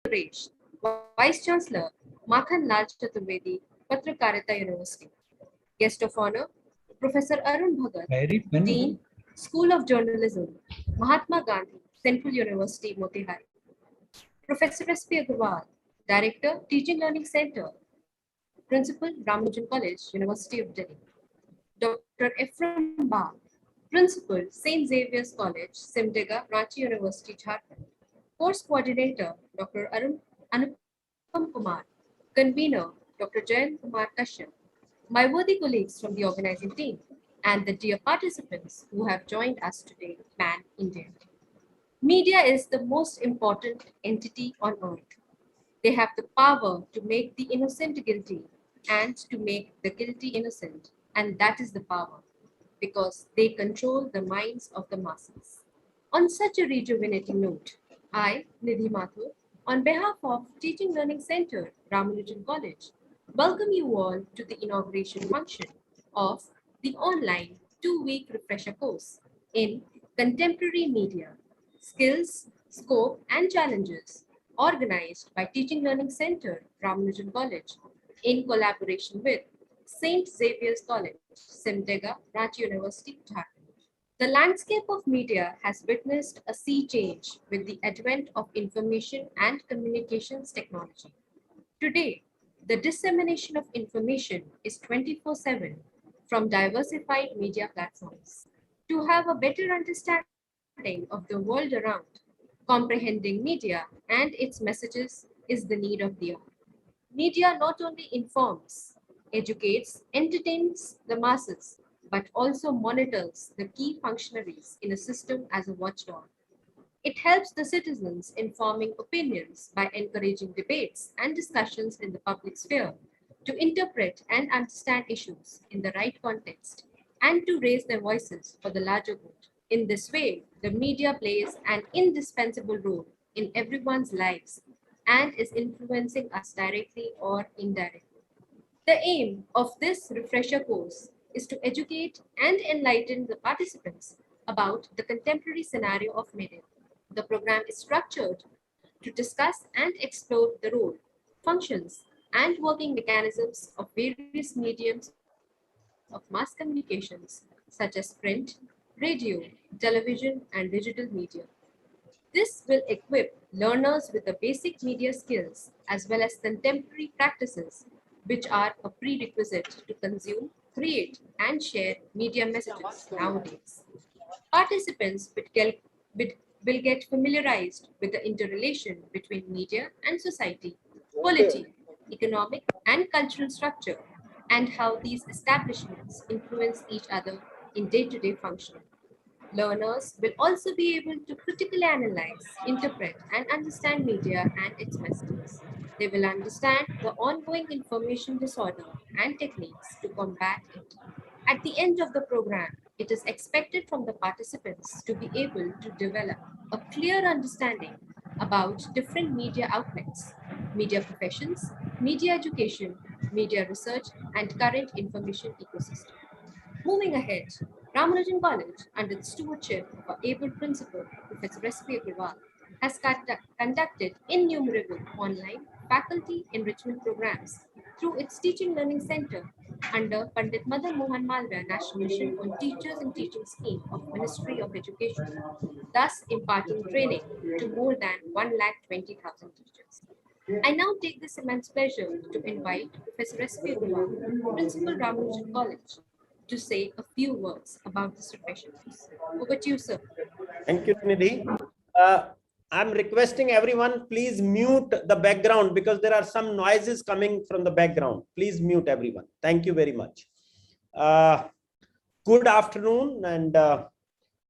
Suresh, Vice Chancellor, Makhan Lal Chaturvedi, Patrakarita University. Guest of Honor, Professor Arun Bhagat, Dean, School of Journalism, Mahatma Gandhi, Central University, Motihari. Professor S.P. Agarwal, Director, Teaching Learning Center, Principal, Ramanujan College, University of Delhi. Dr. Ephraim Ba, Principal, St. Xavier's College, Simdega, Ranchi University, Jharkhand. Course Coordinator, Dr. Anupam Kumar. Convener, Dr. Jayant Kumar Kashyap. My worthy colleagues from the organizing team, and the dear participants who have joined us today, Pan India. Media is the most important entity on earth. They have the power to make the innocent guilty and to make the guilty innocent. And that is the power, because they control the minds of the masses. On such a rejuvenating note, I, Nidhi Mathur, on behalf of Teaching Learning Center, Ramanujan College, welcome you all to the inauguration function of the online 2-week refresher course in Contemporary Media, Skills, Scope and Challenges, organized by Teaching Learning Center, Ramanujan College, in collaboration with St. Xavier's College, Simdega, Ranchi University, Jharkhand. The landscape of media has witnessed a sea change with the advent of information and communications technology. Today, the dissemination of information is 24/7 from diversified media platforms. To have a better understanding of the world around, comprehending media and its messages is the need of the hour. Media not only informs, educates, entertains the masses, but also monitors the key functionaries in a system as a watchdog. It helps the citizens in forming opinions by encouraging debates and discussions in the public sphere, to interpret and understand issues in the right context, and to raise their voices for the larger good. In this way, the media plays an indispensable role in everyone's lives and is influencing us directly or indirectly. The aim of this refresher course is to educate and enlighten the participants about the contemporary scenario of media. The program is structured to discuss and explore the role, functions, and working mechanisms of various mediums of mass communications, such as print, radio, television, and digital media. This will equip learners with the basic media skills as well as contemporary practices, which are a prerequisite to consume, create, and share media messages nowadays. Participants will get familiarized with the interrelation between media and society, polity, economic, and cultural structure, and how these establishments influence each other in day-to-day functioning. Learners will also be able to critically analyze, interpret, and understand media and its messages. They will understand the ongoing information disorder and techniques to combat it. At the end of the program, it is expected from the participants to be able to develop a clear understanding about different media outlets, media professions, media education, media research, and current information ecosystem. Moving ahead, Ramanujan College, under the stewardship of our able principal, Professor S.P. Agarwal, has conducted innumerable online faculty enrichment programs through its Teaching Learning Center under Pandit Madan Mohan Malviya National Mission on Teachers and Teaching Scheme of Ministry of Education, thus imparting training to more than 120,000 teachers. I now take this immense pleasure to invite Professor S.P. Agarwal, Principal Ramanujan College, to say a few words about this refresher course. Over to you, sir. Thank you, Nidhi. I'm requesting everyone, please mute the background because there are some noises coming from the background. Please mute everyone. Thank you very much. Good afternoon and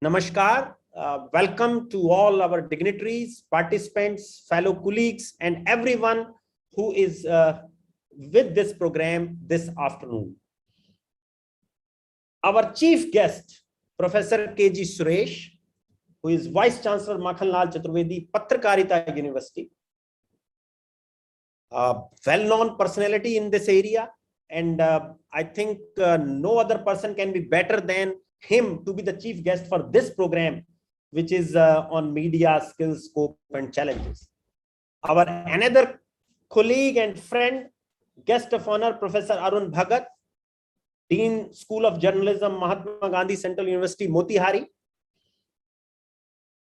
namaskar. Welcome to all our dignitaries, participants, fellow colleagues, and everyone who is with this program this afternoon. Our chief guest, Professor K.G. Suresh, who is Vice Chancellor Makhan Lal Chaturvedi, Patrakarita University, a well-known personality in this area, and I think no other person can be better than him to be the chief guest for this program, which is on media, skills, scope, and challenges. Our another colleague and friend, guest of honor, Professor Arun Bhagat, Dean, School of Journalism, Mahatma Gandhi Central University, Motihari.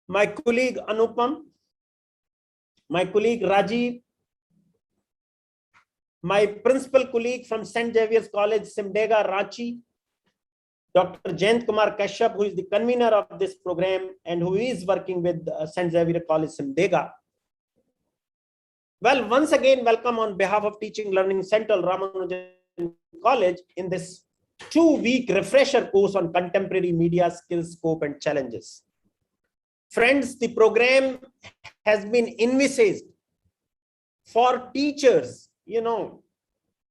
My colleague Anupam, my colleague Rajiv, my principal colleague from St. Xavier's College, Simdega, Ranchi, Dr. Jayant Kumar Kashyap, who is the convener of this program and who is working with St. Xavier College, Simdega. Well, once again, welcome on behalf of Teaching Learning Central, Ramanujan College in this 2-week refresher course on contemporary media skills, scope, and challenges. Friends, the program has been envisaged for teachers,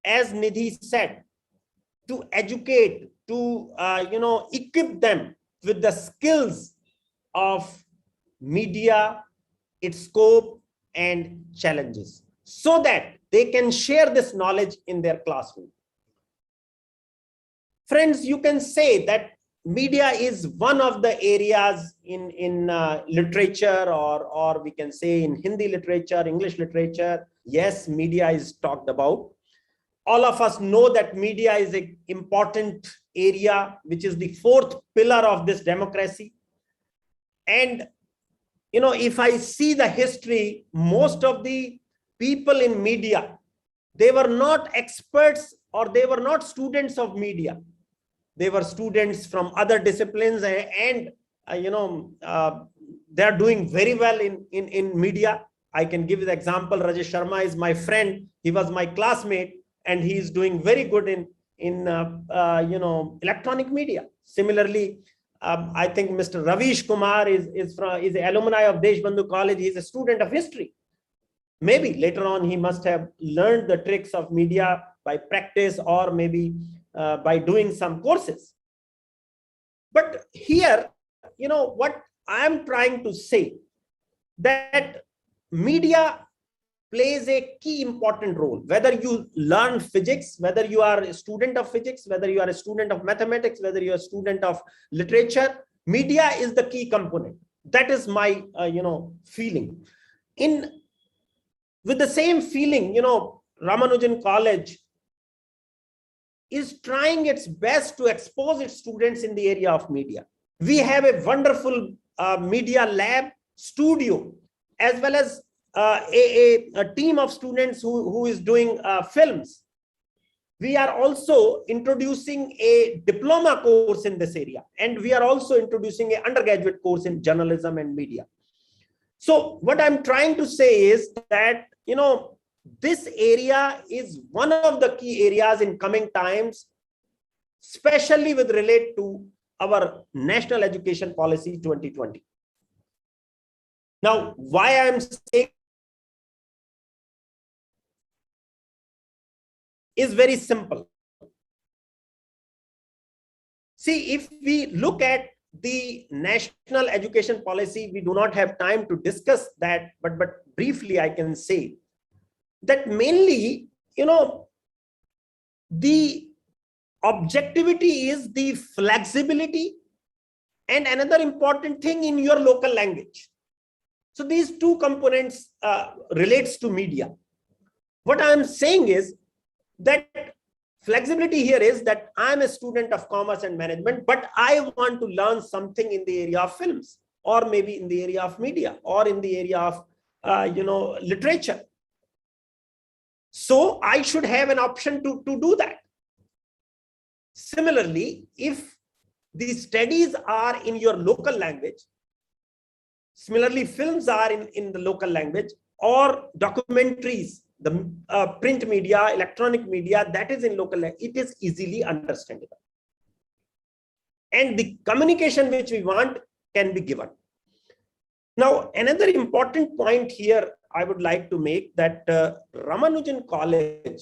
as Nidhi said, to educate, to, equip them with the skills of media, its scope, and challenges, so that they can share this knowledge in their classroom. Friends, you can say that media is one of the areas in literature, or we can say in Hindi literature, English literature. Yes, media is talked about. All of us know that media is an important area, which is the 4th pillar of this democracy. And if I see the history, most of the people in media, they were not experts or they were not students of media. They were students from other disciplines, and they are doing very well in media. I can give you the example. Rajesh Sharma is my friend. He was my classmate, and he is doing very good in electronic media. Similarly, I think Mr. Ravish Kumar is an alumni of Deshbandhu College. He's a student of history. Maybe later on he must have learned the tricks of media by practice, or maybe by doing some courses. But here, what I'm trying to say, that media plays a key important role. Whether you learn physics, whether you are a student of physics, whether you are a student of mathematics, whether you are a student of literature, media is the key component. That is my feeling. With the same feeling, Ramanujan College is trying its best to expose its students in the area of media. We have a wonderful media lab studio, as well as a team of students who is doing films. We are also introducing a diploma course in this area, and we are also introducing an undergraduate course in journalism and media. So what I'm trying to say is that, this area is one of the key areas in coming times, especially with relate to our National Education Policy 2020. Now, why I'm saying is very simple. See, if we look at the National Education Policy, we do not have time to discuss that, but briefly I can say that mainly, the objectivity is the flexibility, and another important thing in your local language. So these two components relates to media. What I'm saying is that flexibility here is that I'm a student of commerce and management, but I want to learn something in the area of films, or maybe in the area of media, or in the area of literature. So I should have an option to do that. Similarly, if the studies are in your local language, similarly films are in the local language, or documentaries, the print media, electronic media, that is in local language, it is easily understandable. And the communication which we want can be given. Now, another important point here I would like to make, that Ramanujan College,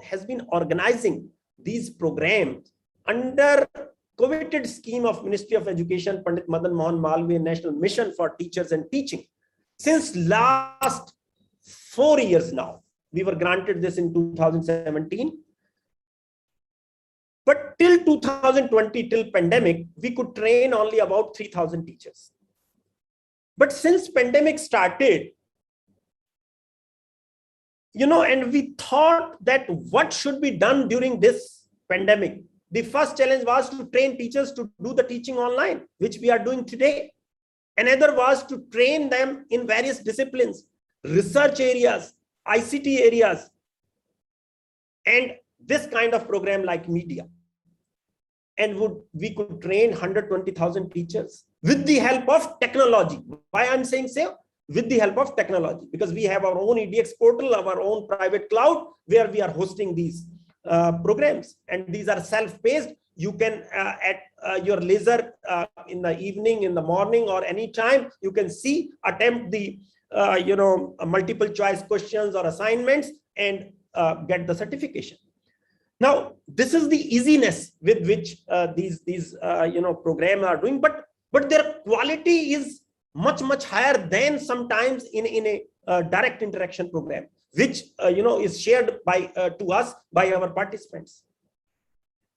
has been organizing these programs under coveted scheme of Ministry of Education, Pandit Madan Mohan Malviya National Mission for Teachers and Teaching. Since last 4 years now, we were granted this in 2017. But till 2020, till pandemic, we could train only about 3,000 teachers. But since pandemic started, and we thought that what should be done during this pandemic. The first challenge was to train teachers to do the teaching online, which we are doing today. Another was to train them in various disciplines, research areas, ICT areas, and this kind of program like media. And we could train 120,000 teachers with the help of technology. Why I'm saying so? With the help of technology, because we have our own EDX portal, our own private cloud, where we are hosting these programs, and these are self-paced. You can at your leisure in the evening, in the morning, or any time, you can attempt the multiple choice questions or assignments and get the certification. Now, this is the easiness with which these programs are doing, but their quality is much higher than sometimes in a direct interaction program, which is shared by to us by our participants.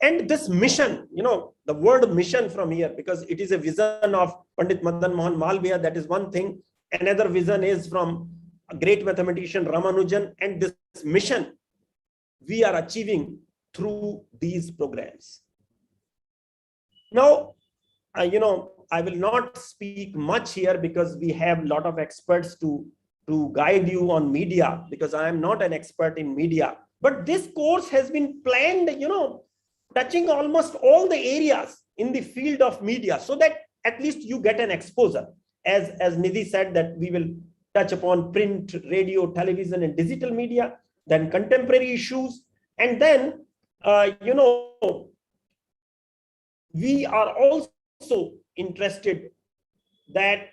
And this mission, the word mission from here, because it is a vision of Pandit Madan Mohan Malviya, that is one thing. Another vision is from a great mathematician Ramanujan, and this mission we are achieving through these programs. Now, I will not speak much here because we have a lot of experts to guide you on media, because I am not an expert in media. But this course has been planned, touching almost all the areas in the field of media, so that at least you get an exposure. As Nidhi said, that we will touch upon print, radio, television, and digital media, then contemporary issues, and then we are also interested that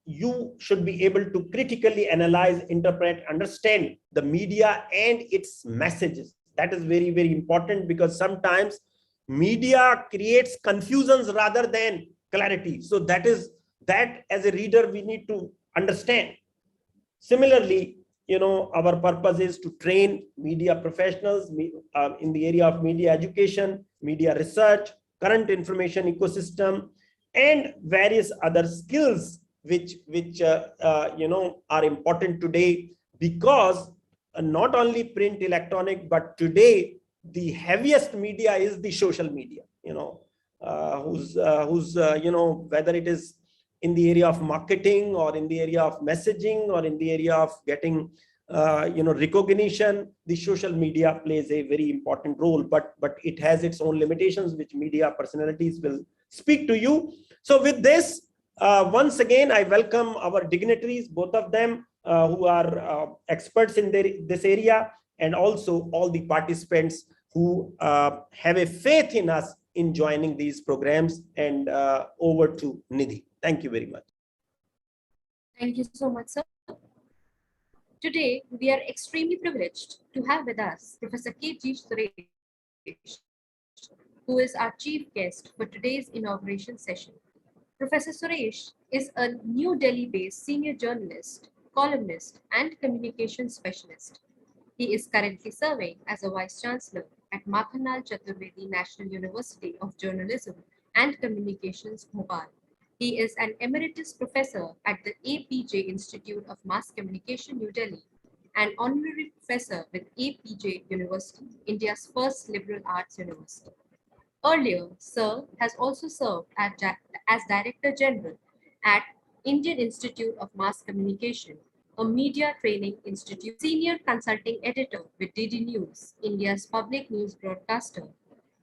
you should be able to critically analyze, interpret, understand the media and its messages. That is very, very important, because sometimes media creates confusions rather than clarity. So that as a reader we need to understand. Similarly, our purpose is to train media professionals in the area of media education, media research, current information ecosystem, and various other skills which are important today, because not only print, electronic, but today the heaviest media is the social media, whether it is in the area of marketing, or in the area of messaging, or in the area of getting recognition. The social media plays a very important role, but it has its own limitations, which media personalities will speak to you. So with this, once again, I welcome our dignitaries, both of them, who are experts in this area, and also all the participants who have a faith in us in joining these programs. And over to Nidhi. Thank you very much. Thank you so much, sir. Today, we are extremely privileged to have with us Professor K.G. Suresh, who is our chief guest for today's inauguration session. Professor Suresh is a New Delhi-based senior journalist, columnist, and communication specialist. He is currently serving as a Vice Chancellor at Makhanlal Chaturvedi National University of Journalism and Communications, Bhopal. He is an emeritus professor at the APJ Institute of Mass Communication, New Delhi, and honorary professor with APJ University, India's first liberal arts university. Earlier, Sir has also served as Director General at Indian Institute of Mass Communication, a media training institute, senior consulting editor with DD News, India's public news broadcaster,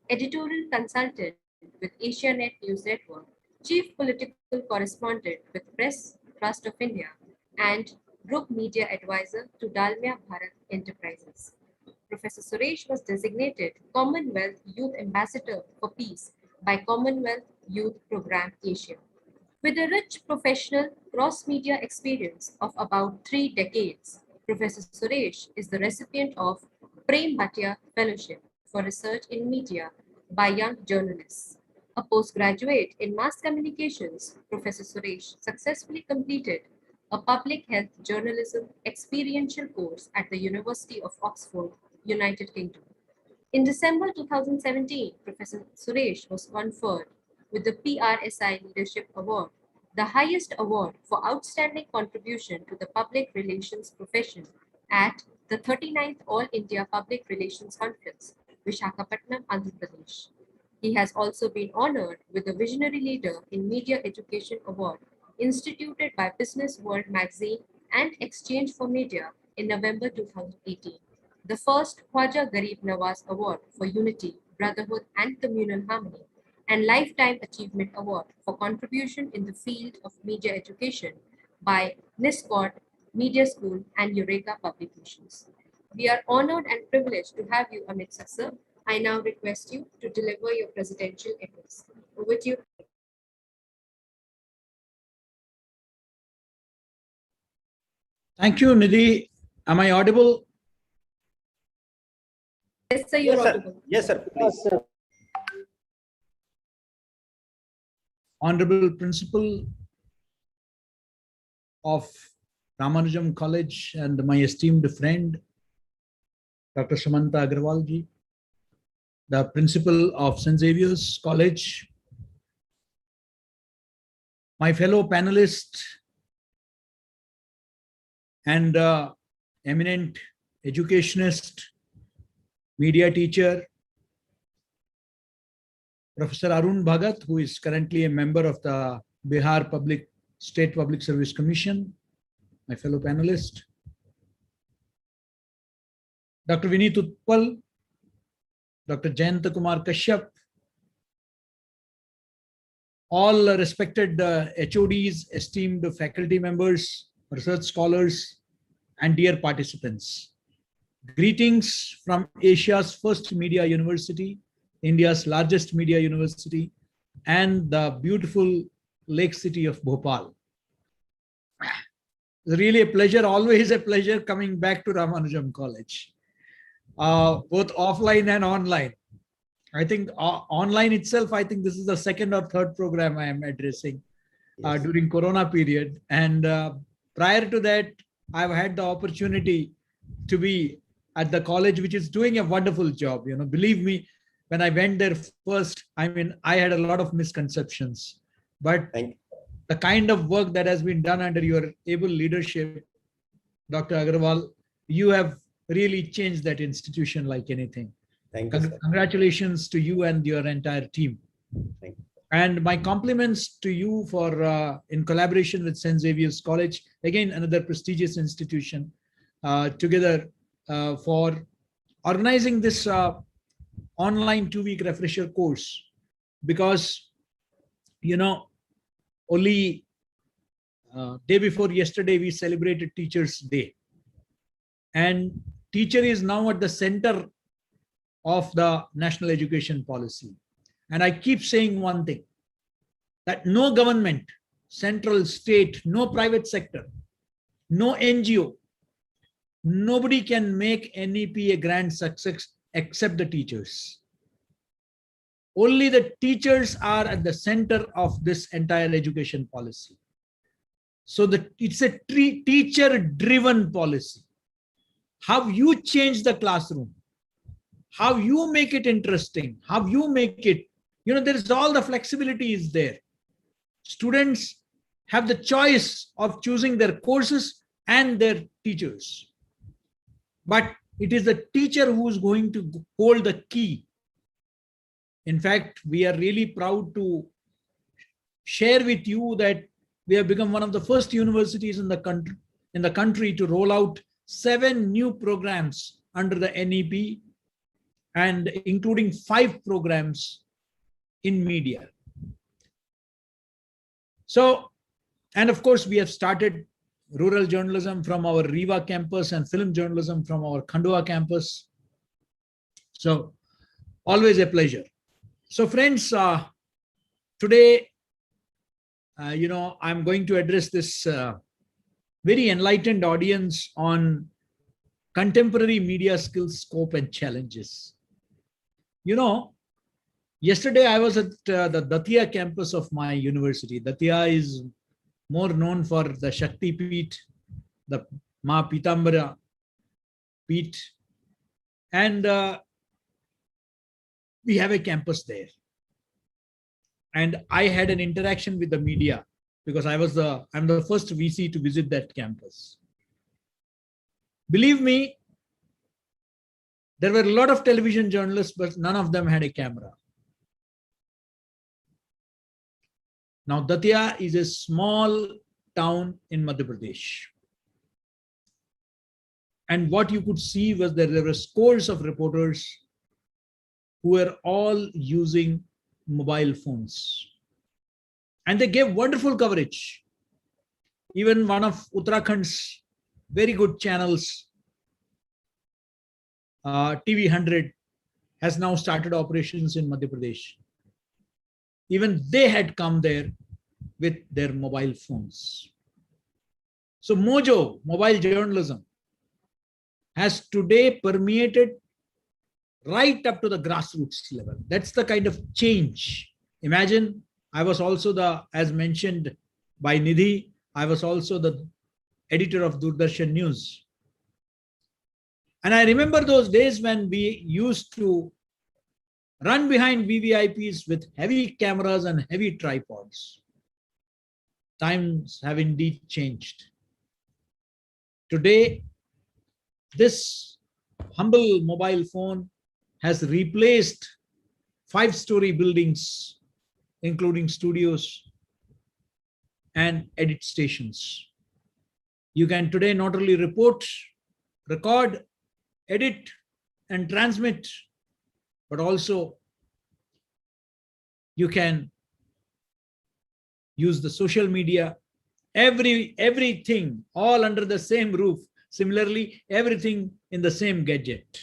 editorial consultant with Asianet News Network, chief political correspondent with Press Trust of India, and group media advisor to Dalmia Bharat Enterprises. Professor Suresh was designated Commonwealth Youth Ambassador for Peace by Commonwealth Youth Programme Asia. With a rich professional cross-media experience of about 3 decades, Professor Suresh is the recipient of Prem Bhatia Fellowship for Research in Media by Young Journalists. A postgraduate in mass communications, Professor Suresh successfully completed a public health journalism experiential course at the University of Oxford, United Kingdom. In December 2017, Professor Suresh was conferred with the PRSI Leadership Award the highest award for outstanding contribution to the public relations profession at the 39th All India Public Relations Conference, Vishakhapatnam, Andhra Pradesh. He has also been honored with the Visionary Leader in Media Education Award instituted by Business World magazine and Exchange for Media in November 2018. The first Khwaja Garib Nawaz Award for Unity, Brotherhood and Communal Harmony, and Lifetime Achievement Award for contribution in the field of media education by NISCOT Media School and Eureka Publications. We are honored and privileged to have you, Amit Sir. I now request you to deliver your presidential address. Over to you. Thank you, Nidhi. Am I audible? Yes, sir, you're audible. Yes, sir. Please. Honorable Principal of Ramanujam College and my esteemed friend, Dr. Samantha Agarwal ji, the Principal of St. Xavier's College, my fellow panelists and eminent educationist, media teacher, Professor Arun Bhagat, who is currently a member of the Bihar State Public Service Commission, my fellow panelist, Dr. Vineet Utpal, Dr. Jayanta Kumar Kashyap, all respected HODs, esteemed faculty members, research scholars, and dear participants. Greetings from Asia's first media university, India's largest media university, and the beautiful lake city of Bhopal. It's really a pleasure, always a pleasure coming back to Ramanujam College, both offline and online. I think online itself, I think this is the second or third program I am addressing during Corona period. And prior to that, I've had the opportunity to be at the college, which is doing a wonderful job. You know, believe me, when I went there first, I mean, I had a lot of misconceptions, but the kind of work that has been done under your able leadership, Dr. Agarwal, you have really changed that institution like anything. Thank you, sir. Congratulations to you and your entire team. Thank you. And my compliments to you for in collaboration with St. Xavier's College, again, another prestigious institution, together for organizing this online 2-week refresher course, because, you know, only day before yesterday, we celebrated Teachers' Day. And teacher is now at the center of the national education policy. And I keep saying one thing, that no government, central, state, no private sector, no NGO, nobody can make NEP a grand success except the teachers. Only the teachers are at the center of this entire education policy. So it's a teacher-driven policy. How you change the classroom, how you make it interesting, how you make it, you know, there is all the flexibility is there. Students have the choice of choosing their courses and their teachers. But it is the teacher who is going to hold the key. In fact, we are really proud to share with you that we have become one of the first universities in the country to roll out 7 new programs under the NEP, and including 5 programs in media. So, and of course, we have started rural journalism from our Riva campus and film journalism from our Khandwa campus. So, always a pleasure. So, friends, today, you know, I'm going to address this very enlightened audience on contemporary media skills, scope, and challenges. You know, yesterday I was at the Datia campus of my university. Datia is more known for the Shakti Peeth, the Ma Pitambara Peeth, and we have a campus there. And I had an interaction with the media because I'm the first VC to visit that campus. Believe me, there were a lot of television journalists, but none of them had a camera. Now, Datia is a small town in Madhya Pradesh. And what you could see was that there were scores of reporters who were all using mobile phones. And they gave wonderful coverage. Even one of Uttarakhand's very good channels, TV 100, has now started operations in Madhya Pradesh. Even they had come there with their mobile phones. So Mojo, mobile journalism, has today permeated right up to the grassroots level. That's the kind of change. Imagine, I was also as mentioned by Nidhi, I was also the editor of Doordarshan News. And I remember those days when we used to run behind VVIPs with heavy cameras and heavy tripods. Times have indeed changed. Today, this humble mobile phone has replaced 5-story buildings, including studios and edit stations. You can today not only report, record, edit, and transmit, but also you can use the social media, everything all under the same roof. Similarly, everything in the same gadget.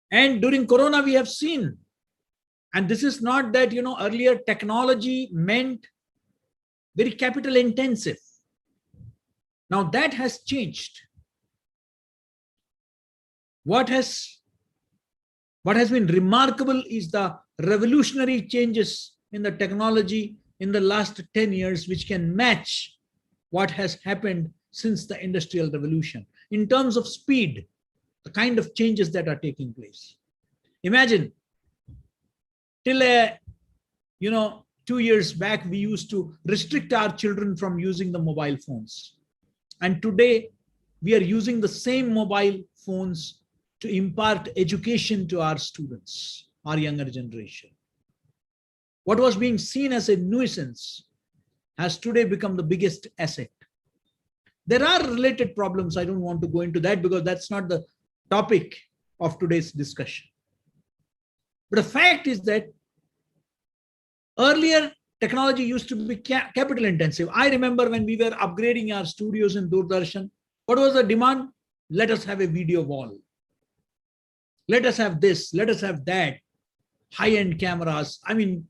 And during Corona, we have seen, and this is not that, earlier technology meant very capital intensive. Now that has changed. What has been remarkable is the revolutionary changes in the technology in the last 10 years, which can match what has happened since the Industrial Revolution. In terms of speed, the kind of changes that are taking place. Imagine, till 2 years back, we used to restrict our children from using the mobile phones. And today, we are using the same mobile phones to impart education to our students, our younger generation. What was being seen as a nuisance has today become the biggest asset. There are related problems. I don't want to go into that because that's not the topic of today's discussion. But the fact is that earlier technology used to be capital intensive. I remember when we were upgrading our studios in Doordarshan, what was the demand? Let us have a video wall. Let us have this, let us have that. High-end cameras. I mean,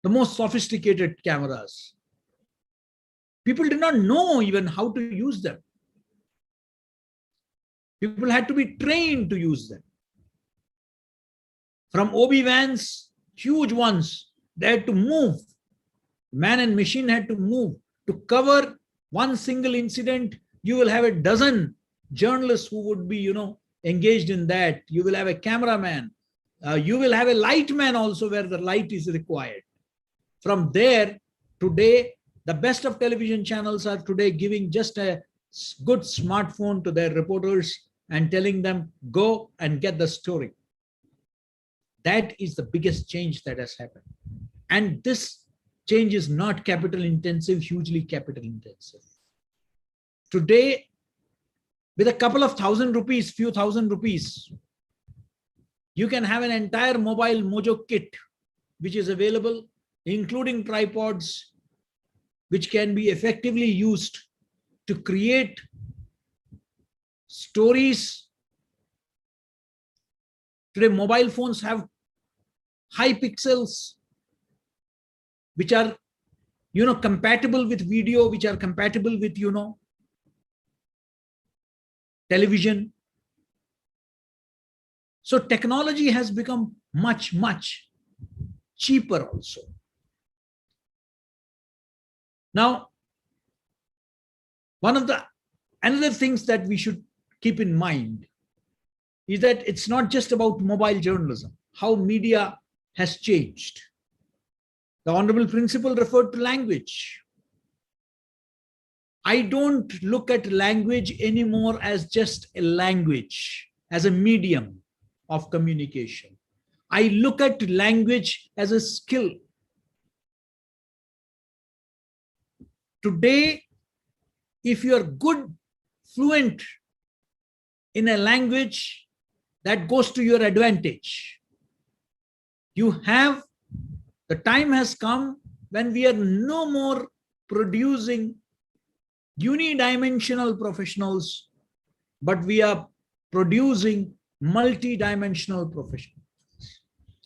the most sophisticated cameras. People did not know even how to use them. People had to be trained to use them. From OB vans, huge ones, they had to move. Man and machine had to move. To cover one single incident, you will have a dozen journalists who would be, engaged in that. You will have a cameraman. You will have a light man also where the light is required. From there, today, the best of television channels are today giving just a good smartphone to their reporters and telling them, go and get the story. That is the biggest change that has happened. And this change is not capital intensive, hugely capital intensive. Today, with a couple of few thousand rupees, you can have an entire mobile Mojo kit, which is available, including tripods, which can be effectively used to create stories. Today, mobile phones have high pixels, which are, compatible with video, which are compatible with, television. So technology has become much, much cheaper also. Now, another things that we should keep in mind is that it's not just about mobile journalism, how media has changed. The Honorable Principal referred to language. I don't look at language anymore as just a language, as a medium of communication. I look at language as a skill. Today, if you are good, fluent in a language, that goes to your advantage. The time has come when we are no more producing unidimensional professionals, but we are producing multidimensional professionals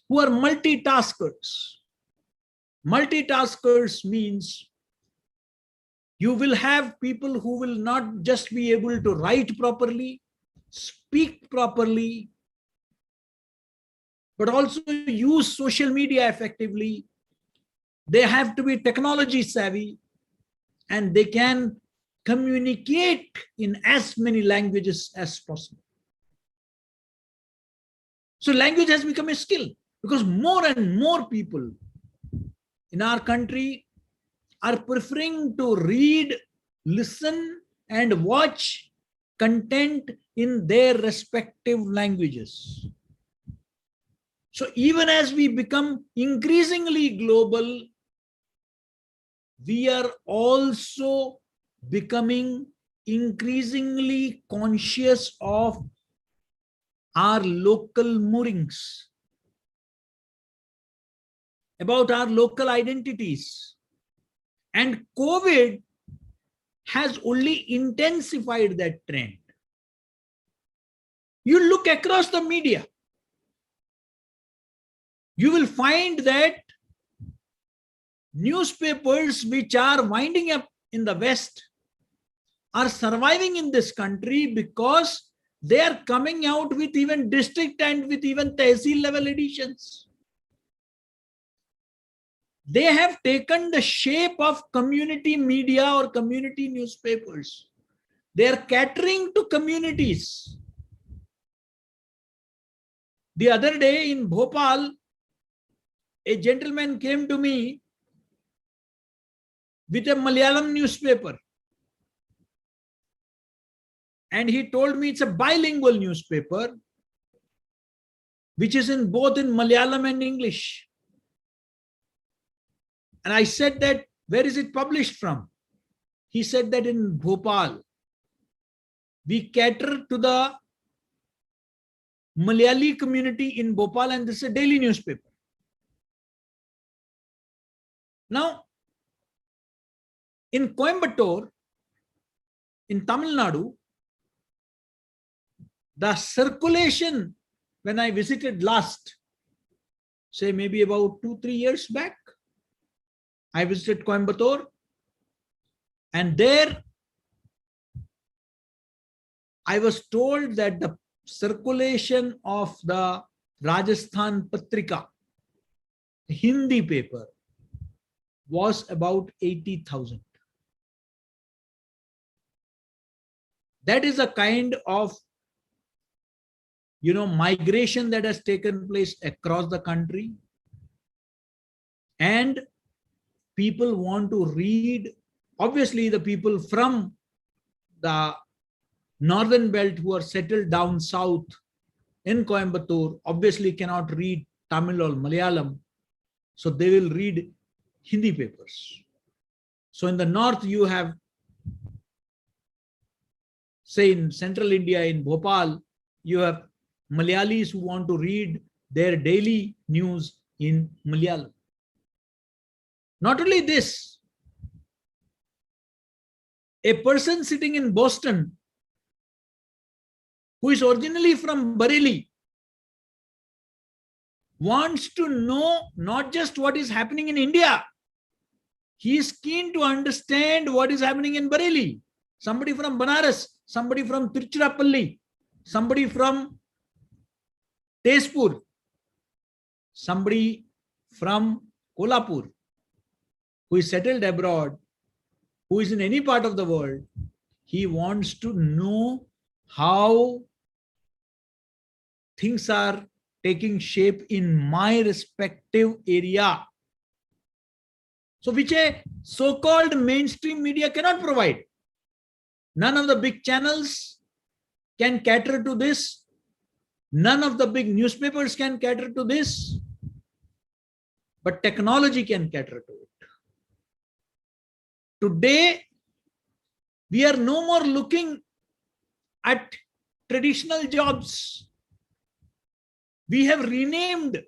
who are multitaskers. Multitaskers means you will have people who will not just be able to write properly, speak properly, but also use social media effectively. They have to be technology savvy, and they can communicate in as many languages as possible. So language has become a skill because more and more people in our country are preferring to read, listen, and watch content in their respective languages. So even as we become increasingly global, we are also becoming increasingly conscious of our local moorings, about our local identities. And COVID has only intensified that trend. You look across the media, you will find that newspapers which are winding up in the West are surviving in this country because they are coming out with even district and with even tehsil level editions. They have taken the shape of community media or community newspapers. They are catering to communities. The other day in Bhopal, a gentleman came to me with a Malayalam newspaper. And he told me it's a bilingual newspaper, which is in both in Malayalam and English. And I said that, where is it published from? He said that in Bhopal. We cater to the Malayali community in Bhopal, and this is a daily newspaper. Now, in Coimbatore, in Tamil Nadu, the circulation, when I visited last, say maybe about 2-3 years back, I visited Coimbatore, and there I was told that the circulation of the Rajasthan Patrika, Hindi paper, was about 80,000. That is a kind of migration that has taken place across the country, and people want to read. Obviously, the people from the northern belt who are settled down south in Coimbatore obviously cannot read Tamil or Malayalam, so they will read Hindi papers. So in the north, you have, say in central India, in Bhopal, you have Malayalis who want to read their daily news in Malayalam. Not only this, a person sitting in Boston who is originally from Bareilly wants to know not just what is happening in India, he is keen to understand what is happening in Bareilly. Somebody from Banaras, somebody from Tiruchirappalli, somebody from Tezpur, somebody from Kolhapur, who is settled abroad, who is in any part of the world, he wants to know how things are taking shape in my respective area. So which a so-called mainstream media cannot provide. None of the big channels can cater to this. None of the big newspapers can cater to this. But technology can cater to it. Today, we are no more looking at traditional jobs. We have renamed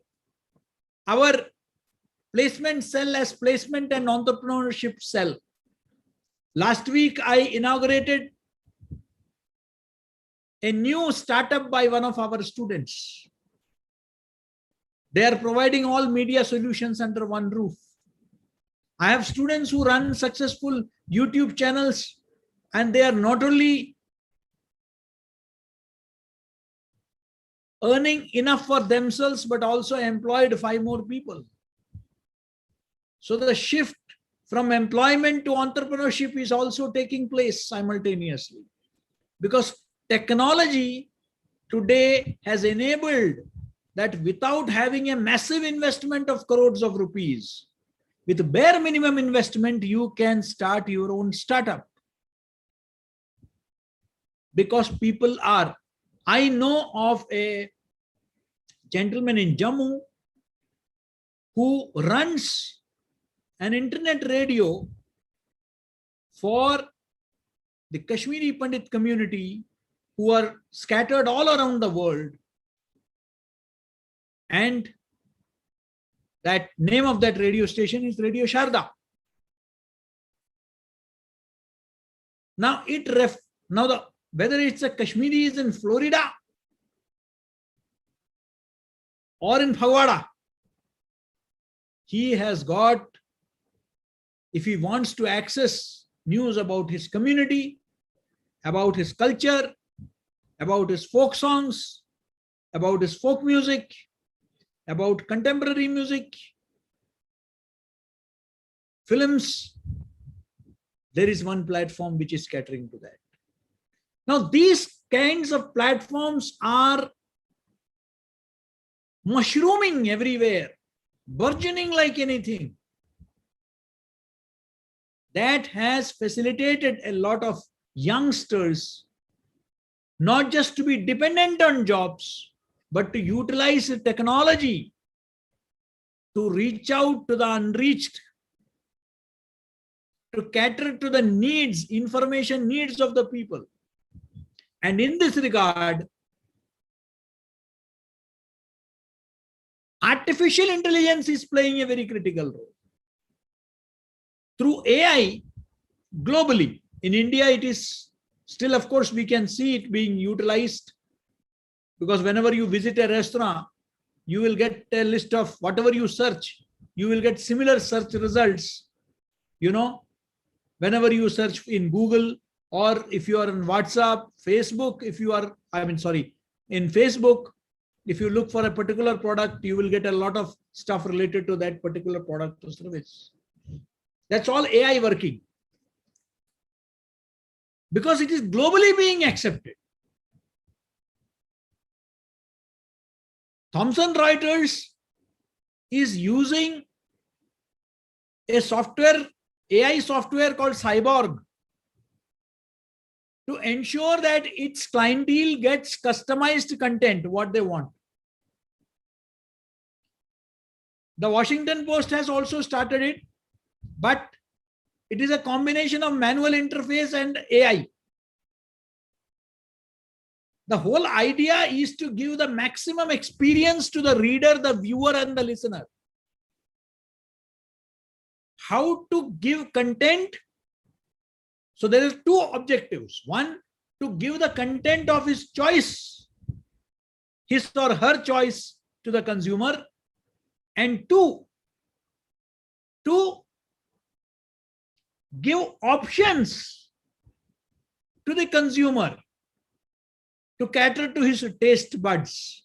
our placement cell as placement and entrepreneurship cell. Last week, I inaugurated a new startup by one of our students. They are providing all media solutions under one roof. I have students who run successful YouTube channels, and they are not only earning enough for themselves, but also employed 5 more people. So the shift from employment to entrepreneurship is also taking place simultaneously, because technology today has enabled that without having a massive investment of crores of rupees, with bare minimum investment, you can start your own startup. Because people are, I know of a gentleman in Jammu who runs an internet radio for the Kashmiri Pandit community who are scattered all around the world. And that name of that radio station is Radio Sharda. Now whether it's a Kashmiris in Florida or in Phagwada, he has got, if he wants to access news about his community, about his culture, about his folk songs, about his folk music, about contemporary music, films, there is one platform which is catering to that. Now, these kinds of platforms are mushrooming everywhere, burgeoning like anything. That has facilitated a lot of youngsters not just to be dependent on jobs, but to utilize the technology to reach out to the unreached, to cater to the needs, information needs of the people. And in this regard, artificial intelligence is playing a very critical role. Through AI, globally, in India, it is still, of course, we can see it being utilized, because whenever you visit a restaurant, you will get a list of whatever you search, you will get similar search results. You know, whenever you search in Google, or if you are on WhatsApp, Facebook, in Facebook, if you look for a particular product, you will get a lot of stuff related to that particular product or service. That's all AI working, because it is globally being accepted. Thomson Reuters is using a software, AI software called Cyborg, to ensure that its clientele gets customized content, what they want. The Washington Post has also started it, but it is a combination of manual interface and AI. The whole idea is to give the maximum experience to the reader, the viewer, and the listener. How to give content? So there are 2 objectives. One, to give the content of his choice, his or her choice, to the consumer. And 2, to give options to the consumer to cater to his taste buds.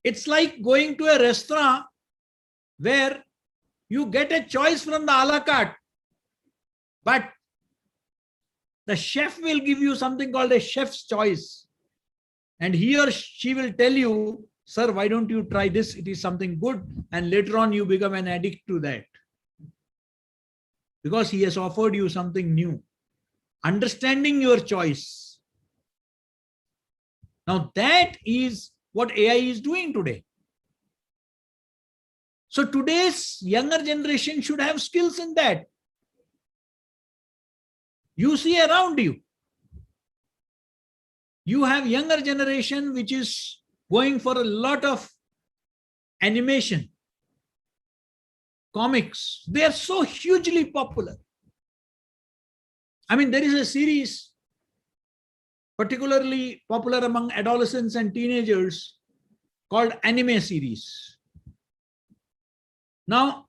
It's like going to a restaurant where you get a choice from the a la carte, but the chef will give you something called a chef's choice. And he or she will tell you, sir, why don't you try this? It is something good. And later on, you become an addict to that. because he has offered you something new, understanding your choice. Now that is what AI is doing today. So today's younger generation should have skills in that. You see around you, you have younger generation which is going for a lot of animation, comics. They are so hugely popular. I mean, there is a series particularly popular among adolescents and teenagers called anime series. Now,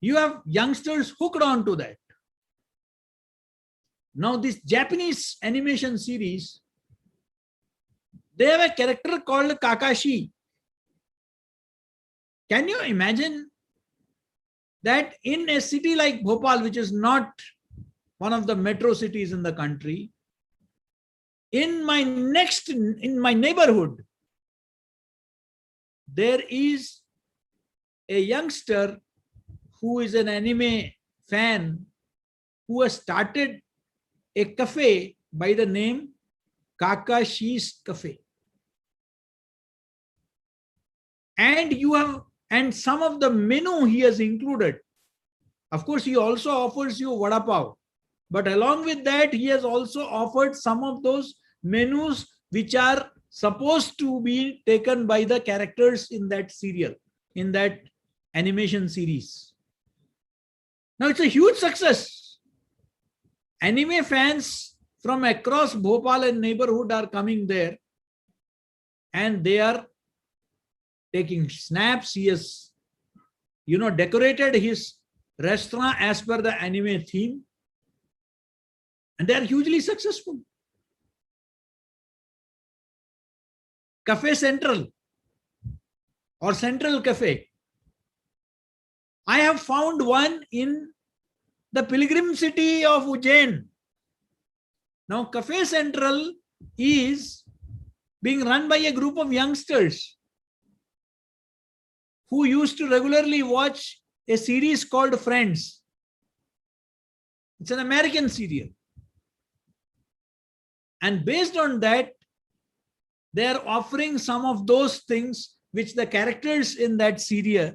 you have youngsters hooked on to that. Now, this Japanese animation series, they have a character called Kakashi. Can you imagine that in a city like Bhopal, which is not one of the metro cities in the country, in my neighborhood, there is a youngster who is an anime fan who has started a cafe by the name Kakashi's Cafe. And some of the menu he has included. Of course, he also offers you vada pav. But along with that, he has also offered some of those menus which are supposed to be taken by the characters in that serial, in that animation series. Now, it's a huge success. Anime fans from across Bhopal and neighborhood are coming there, and they are taking snaps. He has, decorated his restaurant as per the anime theme, and they are hugely successful. Cafe Central or Central Cafe. I have found one in the pilgrim city of Ujjain. Now, Cafe Central is being run by a group of youngsters who used to regularly watch a series called Friends. It's an American serial. And based on that, they are offering some of those things which the characters in that serial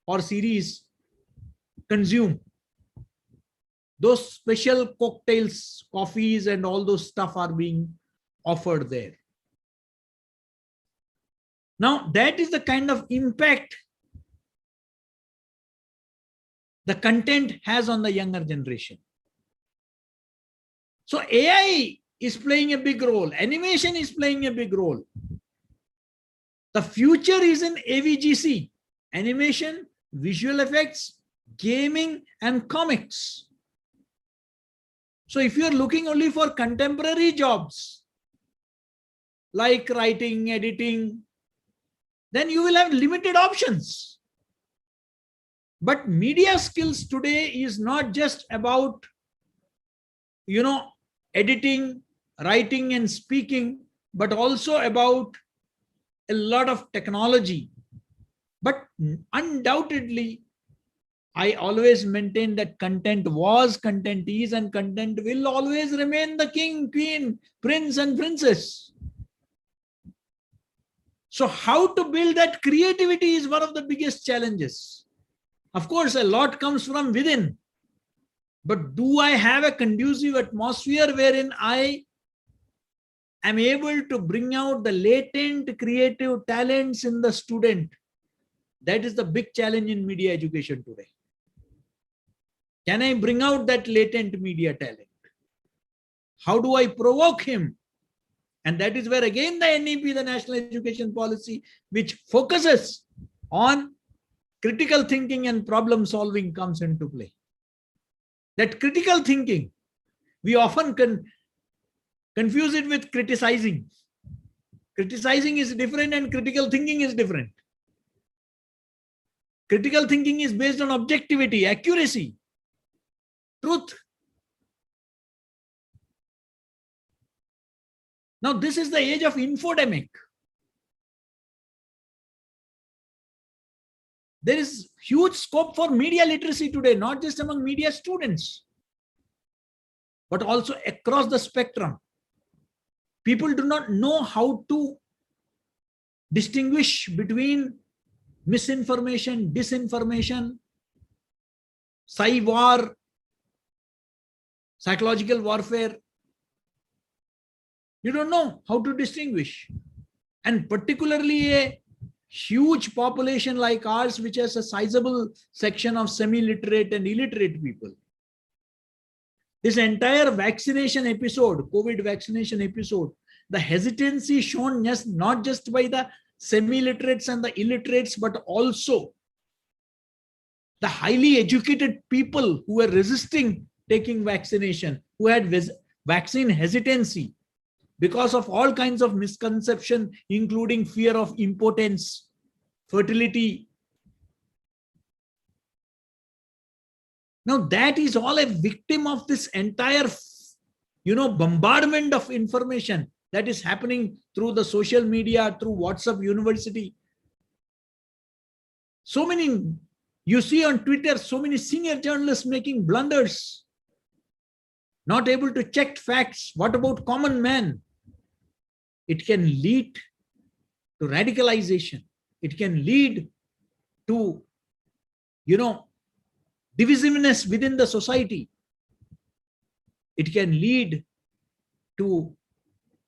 or series consume. Those special cocktails, coffees, and all those stuff are being offered there. Now, that is the kind of impact the content has on the younger generation. So AI is playing a big role. Animation is playing a big role. The future is in AVGC, animation, visual effects, gaming, and comics. So if you're looking only for contemporary jobs, like writing, editing, then you will have limited options. But media skills today is not just about, editing, writing, and speaking, but also about a lot of technology. But undoubtedly, I always maintain that content was, content is, and content will always remain the king, queen, prince, and princess. So how to build that creativity is one of the biggest challenges. Of course, a lot comes from within. But do I have a conducive atmosphere wherein I am able to bring out the latent creative talents in the student? That is the big challenge in media education today. Can I bring out that latent media talent? How do I provoke him? And that is where again the NEP, the National Education Policy, which focuses on critical thinking and problem solving, comes into play. That critical thinking, we often confuse it with criticizing. Criticizing is different and critical thinking is different. Critical thinking is based on objectivity, accuracy, truth. Now, this is the age of infodemic. There is huge scope for media literacy today, not just among media students, but also across the spectrum. People do not know how to distinguish between misinformation, disinformation, cyber, psychological warfare. You don't know how to distinguish. And particularly a huge population like ours, which has a sizable section of semi-literate and illiterate people. This entire vaccination episode, COVID vaccination episode, the hesitancy shown not just by the semi-literates and the illiterates, but also the highly educated people who were resisting taking vaccination, who had vaccine hesitancy because of all kinds of misconception, including fear of impotence, fertility. Now that is all a victim of this entire, bombardment of information that is happening through the social media, through WhatsApp University. So many, you see on Twitter, so many senior journalists making blunders, not able to check facts. What about common man? It can lead to radicalization. It can lead to, divisiveness within the society. It can lead to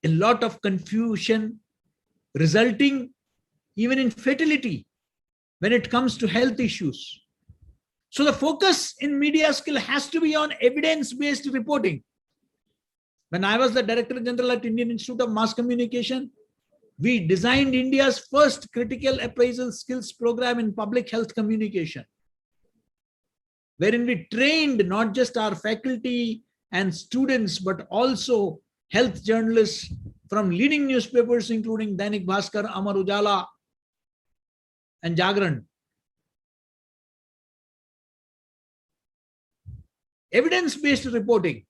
a lot of confusion, resulting even in fatality when it comes to health issues. So the focus in media skill has to be on evidence-based reporting. When I was the Director General at Indian Institute of Mass Communication, we designed India's first critical appraisal skills program in public health communication, wherein we trained not just our faculty and students, but also health journalists from leading newspapers, including Dainik Bhaskar, Amar Ujala, and Jagran. Evidence-based reporting.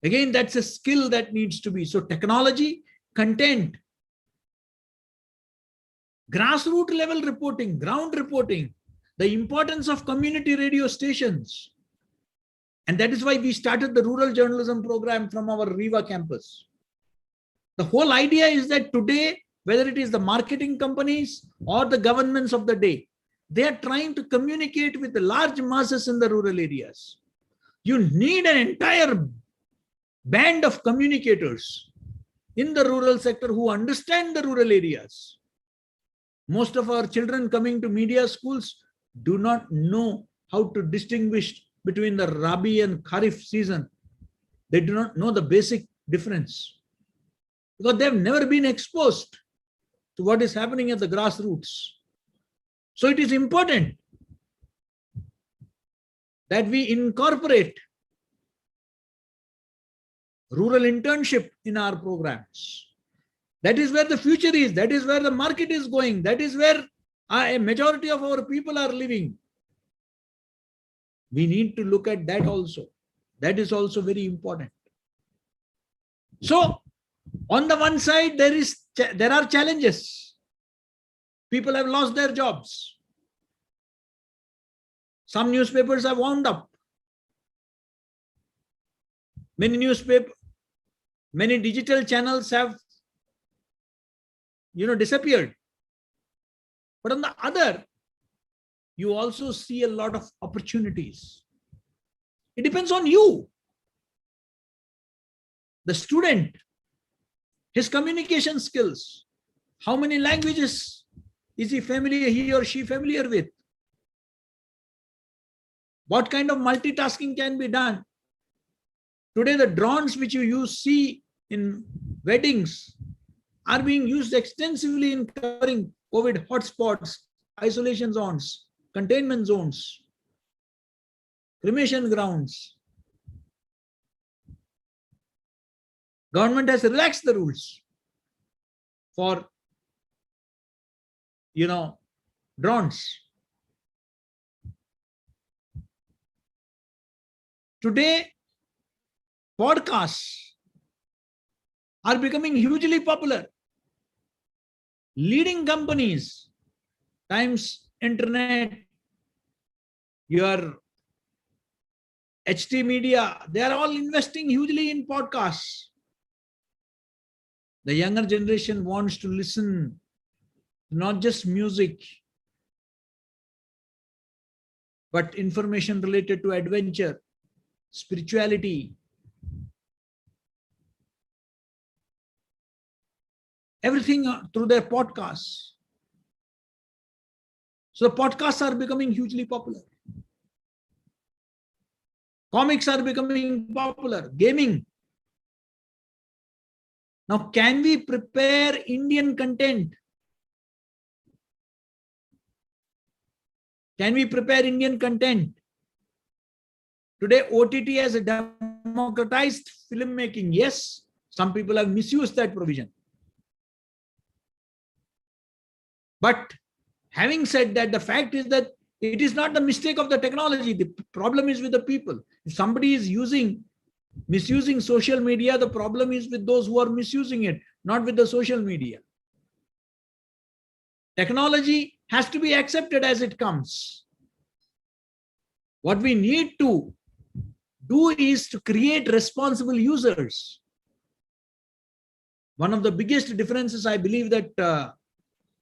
Again, that's a skill that needs to be. So technology, content, grassroots level reporting, ground reporting, the importance of community radio stations. And that is why we started the rural journalism program from our Riva campus. The whole idea is that today, whether it is the marketing companies or the governments of the day, they are trying to communicate with the large masses in the rural areas. You need an entire band of communicators in the rural sector who understand the rural areas. Most of our children coming to media schools do not know how to distinguish between the Rabi and Kharif season. They do not know the basic difference because they have never been exposed to what is happening at the grassroots. So it is important that we incorporate rural internship in our programs. That is where the future is. That is where the market is going. That is where a majority of our people are living. We need to look at that also. That is also very important. So, on the one side, there are challenges. People have lost their jobs. Some newspapers have wound up. Many digital channels have, disappeared. But on the other, you also see a lot of opportunities. It depends on you. The student, his communication skills, how many languages is he or she familiar with? What kind of multitasking can be done? Today, the drones which you see in weddings are being used extensively in covering COVID hotspots, isolation zones, containment zones, cremation grounds. Government has relaxed the rules for, drones. Today, podcasts are becoming hugely popular. Leading companies, Times internet, your HT media, they are all investing hugely in podcasts. The younger generation wants to listen not just music, but information related to adventure, spirituality, everything through their podcasts. So the podcasts are becoming hugely popular. Comics are becoming popular. Gaming. Now, can we prepare Indian content? Can we prepare Indian content? Today, OTT has democratized filmmaking. Yes, some people have misused that provision. But having said that, the fact is that it is not the mistake of the technology. The problem is with the people. If somebody is misusing social media, the problem is with those who are misusing it, not with the social media. Technology has to be accepted as it comes. What we need to do is to create responsible users. One of the biggest differences, I believe that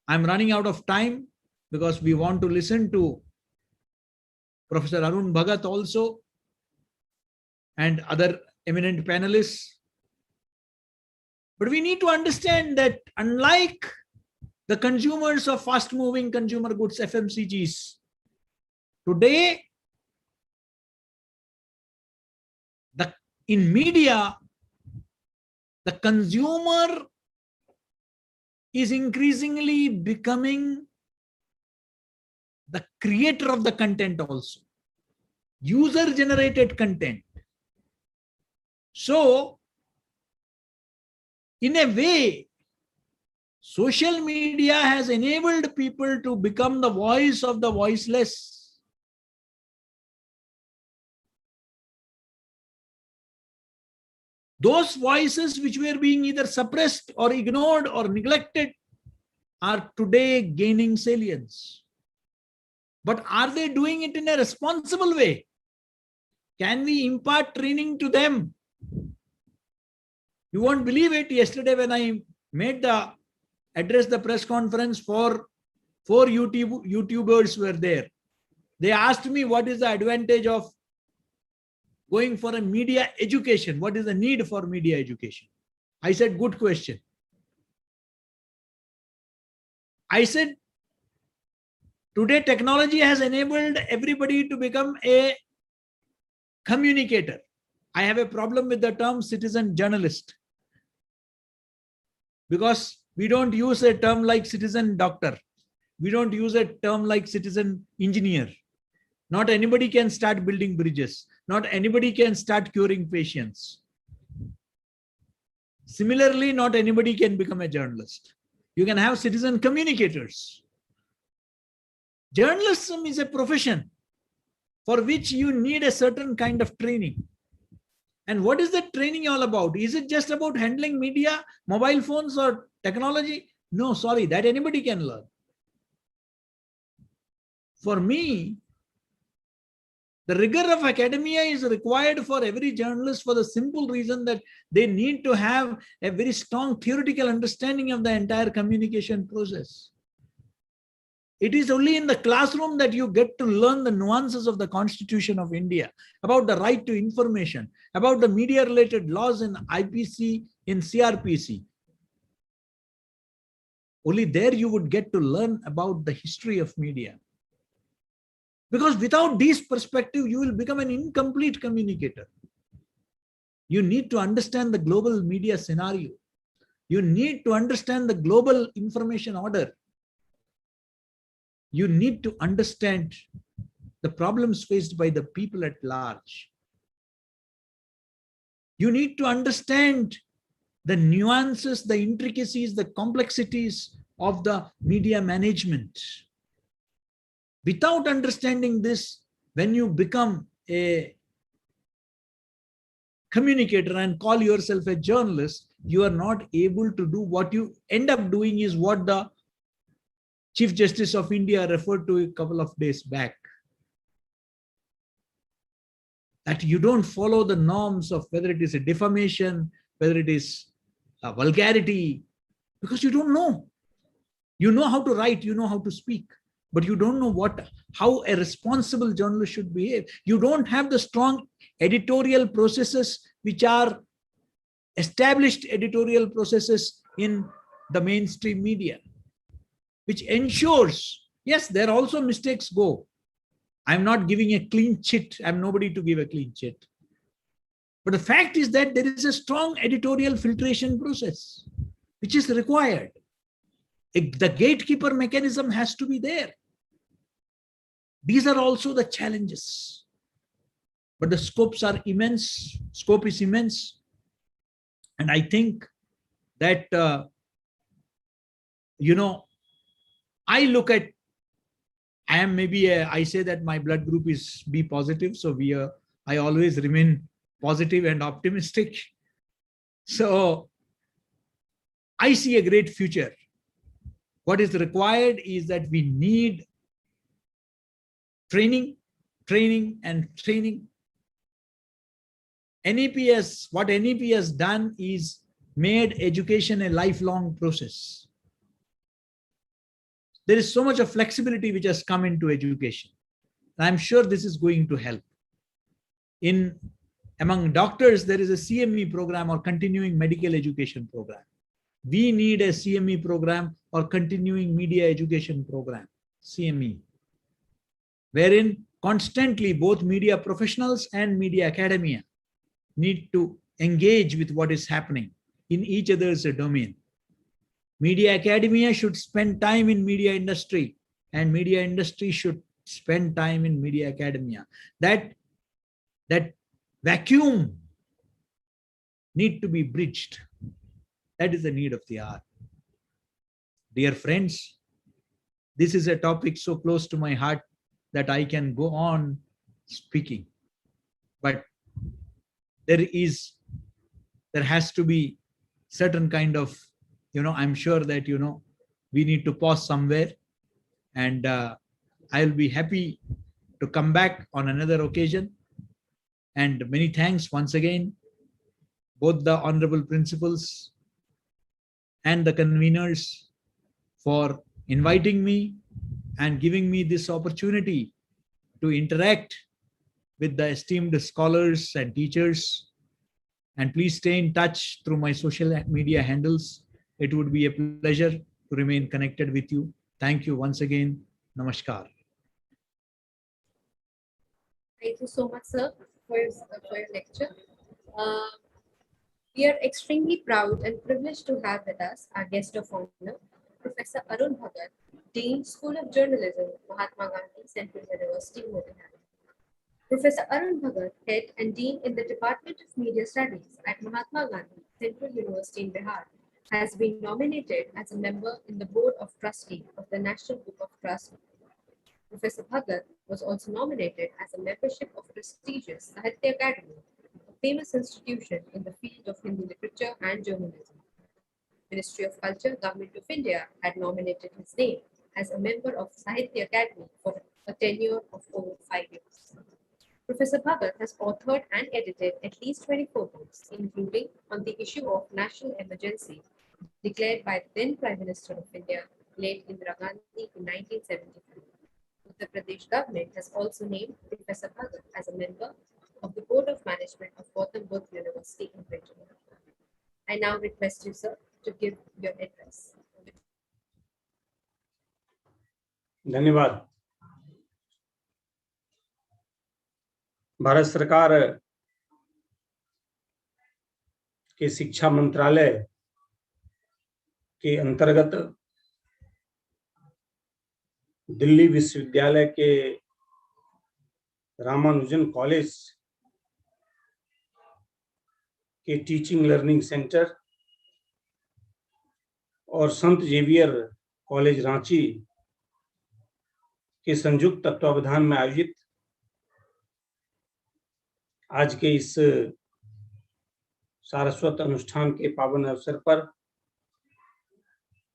I'm running out of time because we want to listen to Professor Arun Bhagat also and other eminent panelists. But we need to understand that unlike the consumers of fast-moving consumer goods, FMCGs, today, in media, the consumer is increasingly becoming the creator of the content also. User-generated content. So, in a way, social media has enabled people to become the voice of the voiceless. Those voices which were being either suppressed or ignored or neglected are today gaining salience. But are they doing it in a responsible way? Can we impart training to them? You won't believe it. Yesterday when I made the address, the press conference, for 4 YouTubers were there. They asked me what is the advantage of going for a media education. What is the need for media education? I said, good question. I said, today technology has enabled everybody to become a communicator. I have a problem with the term citizen journalist because we don't use a term like citizen doctor. We don't use a term like citizen engineer. Not anybody can start building bridges. Not anybody can start curing patients. Similarly, not anybody can become a journalist. You can have citizen communicators. Journalism is a profession for which you need a certain kind of training. And what is that training all about? Is it just about handling media, mobile phones, or technology? No, sorry, that anybody can learn. For me, the rigor of academia is required for every journalist for the simple reason that they need to have a very strong theoretical understanding of the entire communication process. It is only in the classroom that you get to learn the nuances of the Constitution of India, about the right to information, about the media-related laws in IPC, in CRPC. Only there you would get to learn about the history of media. Because without this perspective, you will become an incomplete communicator. You need to understand the global media scenario. You need to understand the global information order. You need to understand the problems faced by the people at large. You need to understand the nuances, the intricacies, the complexities of the media management. Without understanding this, when you become a communicator and call yourself a journalist, you are not able to do what you end up doing is what the Chief Justice of India referred to a couple of days back, that you don't follow the norms of whether it is a defamation, whether it is a vulgarity, because you don't know. You know how to write, you know how to speak, but you don't know how a responsible journalist should behave. You don't have the strong editorial processes, which are established editorial processes in the mainstream media, which ensures, yes, there also mistakes go. I'm not giving a clean chit. I'm nobody to give a clean chit. But the fact is that there is a strong editorial filtration process, which is required. The gatekeeper mechanism has to be there. These are also the challenges. But the scopes are immense. Scope is immense. And I think that, I look at, I say that my blood group is B positive. So I always remain positive and optimistic. So I see a great future. What is required is that we need training. What NEP has done is made education a lifelong process. There is so much of flexibility which has come into education. I'm sure this is going to help. Among doctors, there is a CME program or continuing medical education program. We need a CME program or continuing media education program, CME, wherein constantly both media professionals and media academia need to engage with what is happening in each other's domain. Media academia should spend time in media industry, and media industry should spend time in media academia. That vacuum need to be bridged. That is the need of the hour. Dear friends, this is a topic so close to my heart that I can go on speaking. But there has to be certain kind of, I'm sure that, we need to pause somewhere, and I'll be happy to come back on another occasion. And many thanks once again, both the honorable principals and the conveners, for inviting me and giving me this opportunity to interact with the esteemed scholars and teachers. And please stay in touch through my social media handles. It would be a pleasure to remain connected with you. Thank you once again. Namaskar. Thank you so much, sir, for your lecture. We are extremely proud and privileged to have with us our guest of honor, Professor Arun Bhagat, Dean, School of Journalism, Mahatma Gandhi Central University, Motihari. Professor Arun Bhagat, Head and Dean in the Department of Media Studies at Mahatma Gandhi Central University in Bihar, has been nominated as a member in the Board of Trustees of the National Book of Trust. Professor Bhagat was also nominated as a membership of prestigious Sahitya Academy, a famous institution in the field of Hindi literature and journalism. Ministry of Culture, Government of India had nominated his name as a member of Sahitya Academy for a tenure of over 5 years. Professor Bhagat has authored and edited at least 24 books, including on the issue of national emergency declared by the then Prime Minister of India, late Indira Gandhi, in 1973. Uttar Pradesh government has also named Professor Bhagat as a member of the Board of Management of Gautam Buddha University in Britain. I now request you, sir, to give your address. धन्यवाद। भारत सरकार के शिक्षा मंत्रालय के अंतर्गत दिल्ली विश्वविद्यालय के Ramanujan college के टीचिंग लर्निंग सेंटर और संत जेवियर कॉलेज रांची के संयुक्त तत्वावधान में आयोजित आज के इस सारस्वत अनुष्ठान के पावन अवसर पर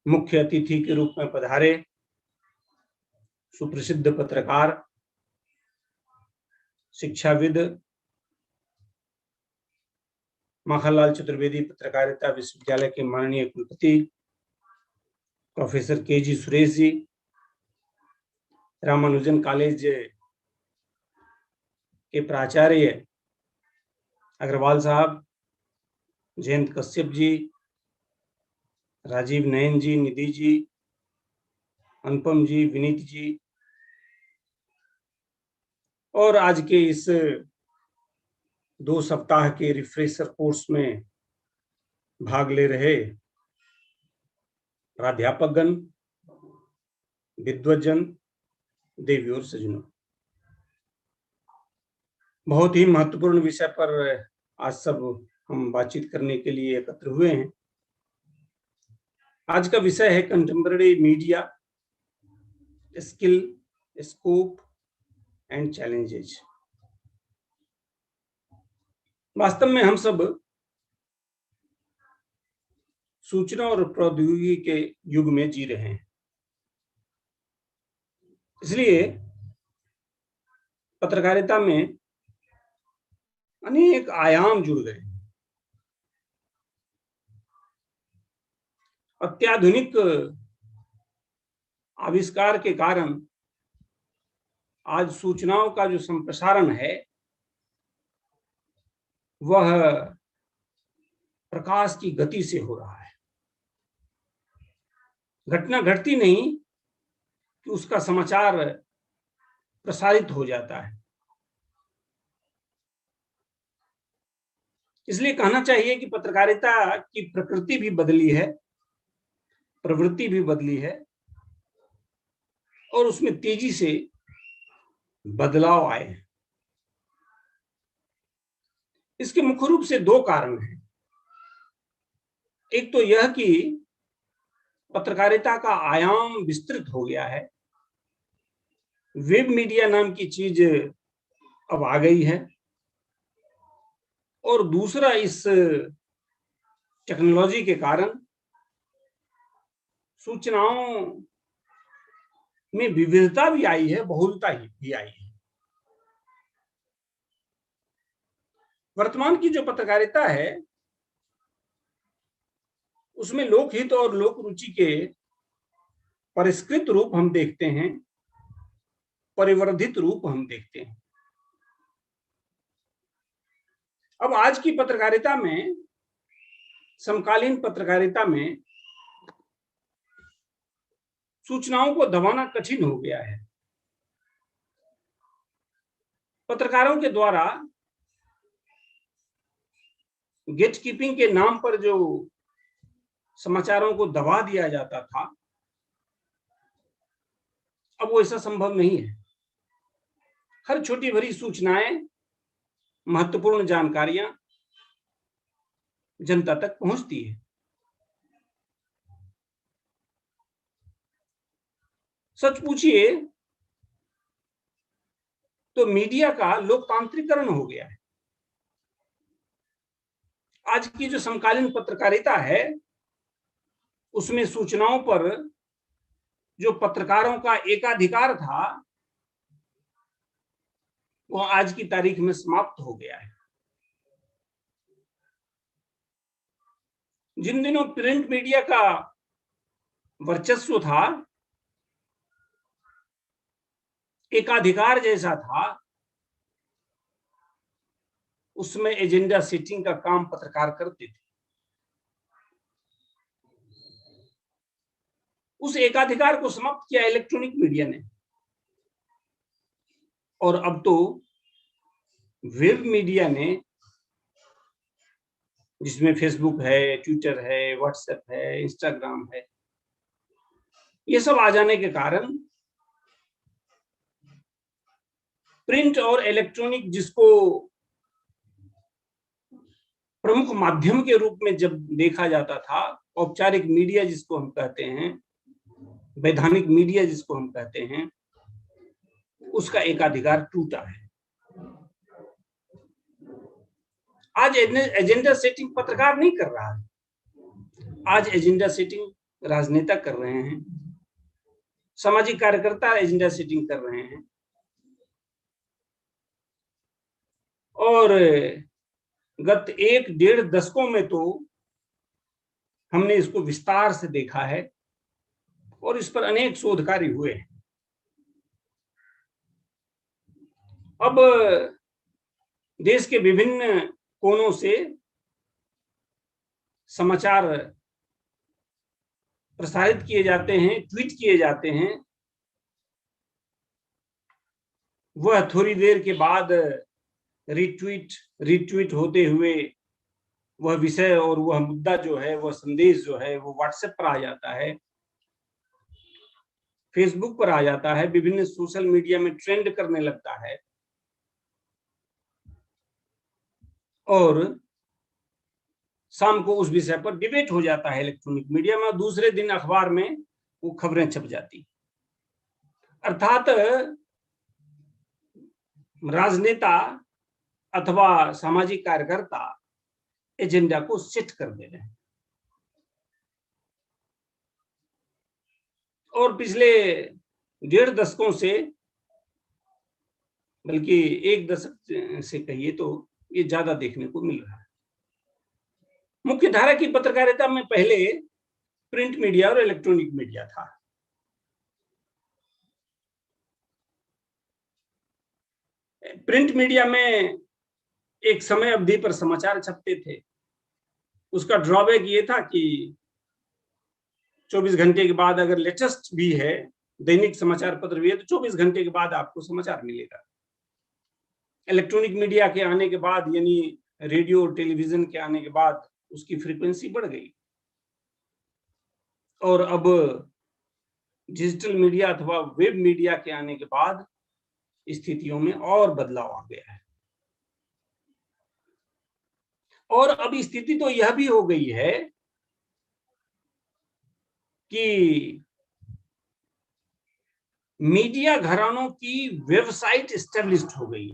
मुख्य अतिथि के रूप में पधारे सुप्रसिद्ध पत्रकार, शिक्षाविद, माखनलाल चतुर्वेदी पत्रकारिता विश्वविद्यालय के माननीय कुलपति professor KG. Suresh ji, Ramanujan college के प्राचार्य अग्रवाल साहब, जयंत कश्यप जी, राजीव नयन जी, निधि जी, अनुपम जी, विनीत जी, और आज के इस 2 सप्ताह के रिफ्रेशर कोर्स में भाग ले रहे प्राध्यापकगण, विद्वज्जन, देवी और सज्जनों, बहुत ही महत्वपूर्ण विषय पर आज सब हम बातचीत करने के लिए एकत्र हुए हैं। आज का विषय है contemporary media, skill, scope and challenges. वास्तव में हम सब सूचना और प्रौद्योगिकी के युग में जी रहे हैं, इसलिए पत्रकारिता में अनेक आयाम जुड़ गए। अत्याधुनिक आविष्कार के कारण आज सूचनाओं का जो संप्रसारण है वह प्रकाश की गति से हो रहा है। घटना घटती नहीं कि उसका समाचार प्रसारित हो जाता है। इसलिए कहना चाहिए कि पत्रकारिता की प्रकृति भी बदली है, प्रवृत्ति भी बदली है, और उसमें तेजी से बदलाव आए हैं। इसके मुख्य रूप से 2 कारण हैं। एक तो यह कि पत्रकारिता का आयाम विस्तृत हो गया है, वेब मीडिया नाम की चीज अब आ गई है, और दूसरा इस टेक्नोलॉजी के कारण सूचनाओं में विविधता भी आई है, बहुलता भी आई है। वर्तमान की जो पत्रकारिता है उसमें लोकहित और लोक रुचि के परिष्कृत रूप हम देखते हैं, परिवर्धित रूप हम देखते हैं। अब आज की पत्रकारिता में, समकालीन पत्रकारिता में सूचनाओं को दबाना कठिन हो गया है। पत्रकारों के द्वारा गेट कीपिंग के नाम पर जो समाचारों को दबा दिया जाता था, अब वो ऐसा संभव नहीं है। हर छोटी बड़ी सूचनाएं, महत्वपूर्ण जानकारियां जनता तक पहुंचती है। सच पूछिए तो मीडिया का लोकतांत्रिकरण हो गया है। आज की जो समकालीन पत्रकारिता है उसमें सूचनाओं पर जो पत्रकारों का एकाधिकार था वो आज की तारीख में समाप्त हो गया है। जिन दिनों प्रिंट मीडिया का वर्चस्व था, एकाधिकार जैसा था, उसमें एजेंडा सेटिंग का काम पत्रकार करते थे। उस एकाधिकार को समाप्त किया इलेक्ट्रॉनिक मीडिया ने, और अब तो वेब मीडिया ने, जिसमें फेसबुक है, ट्विटर है, व्हाट्सएप है, इंस्टाग्राम है, ये सब आ जाने के कारण प्रिंट और इलेक्ट्रॉनिक, जिसको प्रमुख माध्यम के रूप में जब देखा जाता था, औपचारिक मीडिया जिसको हम कहते हैं, वैधानिक मीडिया जिसको हम कहते हैं, उसका एकाधिकार टूटा है। आज एजेंडा सेटिंग पत्रकार नहीं कर रहा है, आज एजेंडा सेटिंग राजनेता कर रहे हैं, सामाजिक कार्यकर्ता एजेंडा सेटिंग कर रहे हैं और गत 1-1.5 दशकों में तो हमने इसको विस्तार से देखा है और इस पर अनेक शोध कार्य हुए हैं। अब देश के विभिन्न कोनों से समाचार प्रसारित किए जाते हैं, ट्वीट किए जाते हैं। वह थोड़ी देर के बाद रिट्वीट होते हुए वह विषय और वह मुद्दा जो है, वह संदेश जो है, वो व्हाट्सएप पर आ जाता है, फेसबुक पर आ जाता है, विभिन्न सोशल मीडिया में ट्रेंड करने लगता है और शाम को उस विषय पर डिबेट हो जाता है इलेक्ट्रॉनिक मीडिया में। दूसरे दिन अखबार में वो खबरें छप जाती। अर्थात राजनेता अथवा सामाजिक कार्यकर्ता एजेंडा को सेट कर दे रहे हैं। और पिछले 1.5 दशकों से, बल्कि 1 दशक से कहिए तो ये ज्यादा देखने को मिल रहा है। मुख्य धारा की पत्रकारिता में पहले प्रिंट मीडिया और इलेक्ट्रॉनिक मीडिया था। प्रिंट मीडिया में एक समय अवधि पर समाचार छपते थे। उसका ड्रॉबैक ये था कि 24 घंटे के बाद अगर लेटेस्ट भी है, दैनिक समाचार पत्र भी है, तो 24 घंटे के बाद आपको समाचार मिलेगा। इलेक्ट्रॉनिक मीडिया के आने के बाद, यानी रेडियो और टेलीविजन के आने के बाद, उसकी फ्रीक्वेंसी बढ़ गई और अब डिजिटल मीडिया अथवा वेब मीडिया के आने के बाद स्थितियों में और बदलाव आ गया है। और अब स्थिति तो यह भी हो गई है कि मीडिया घरानों की वेबसाइट एस्टेब्लिश्ड हो गई।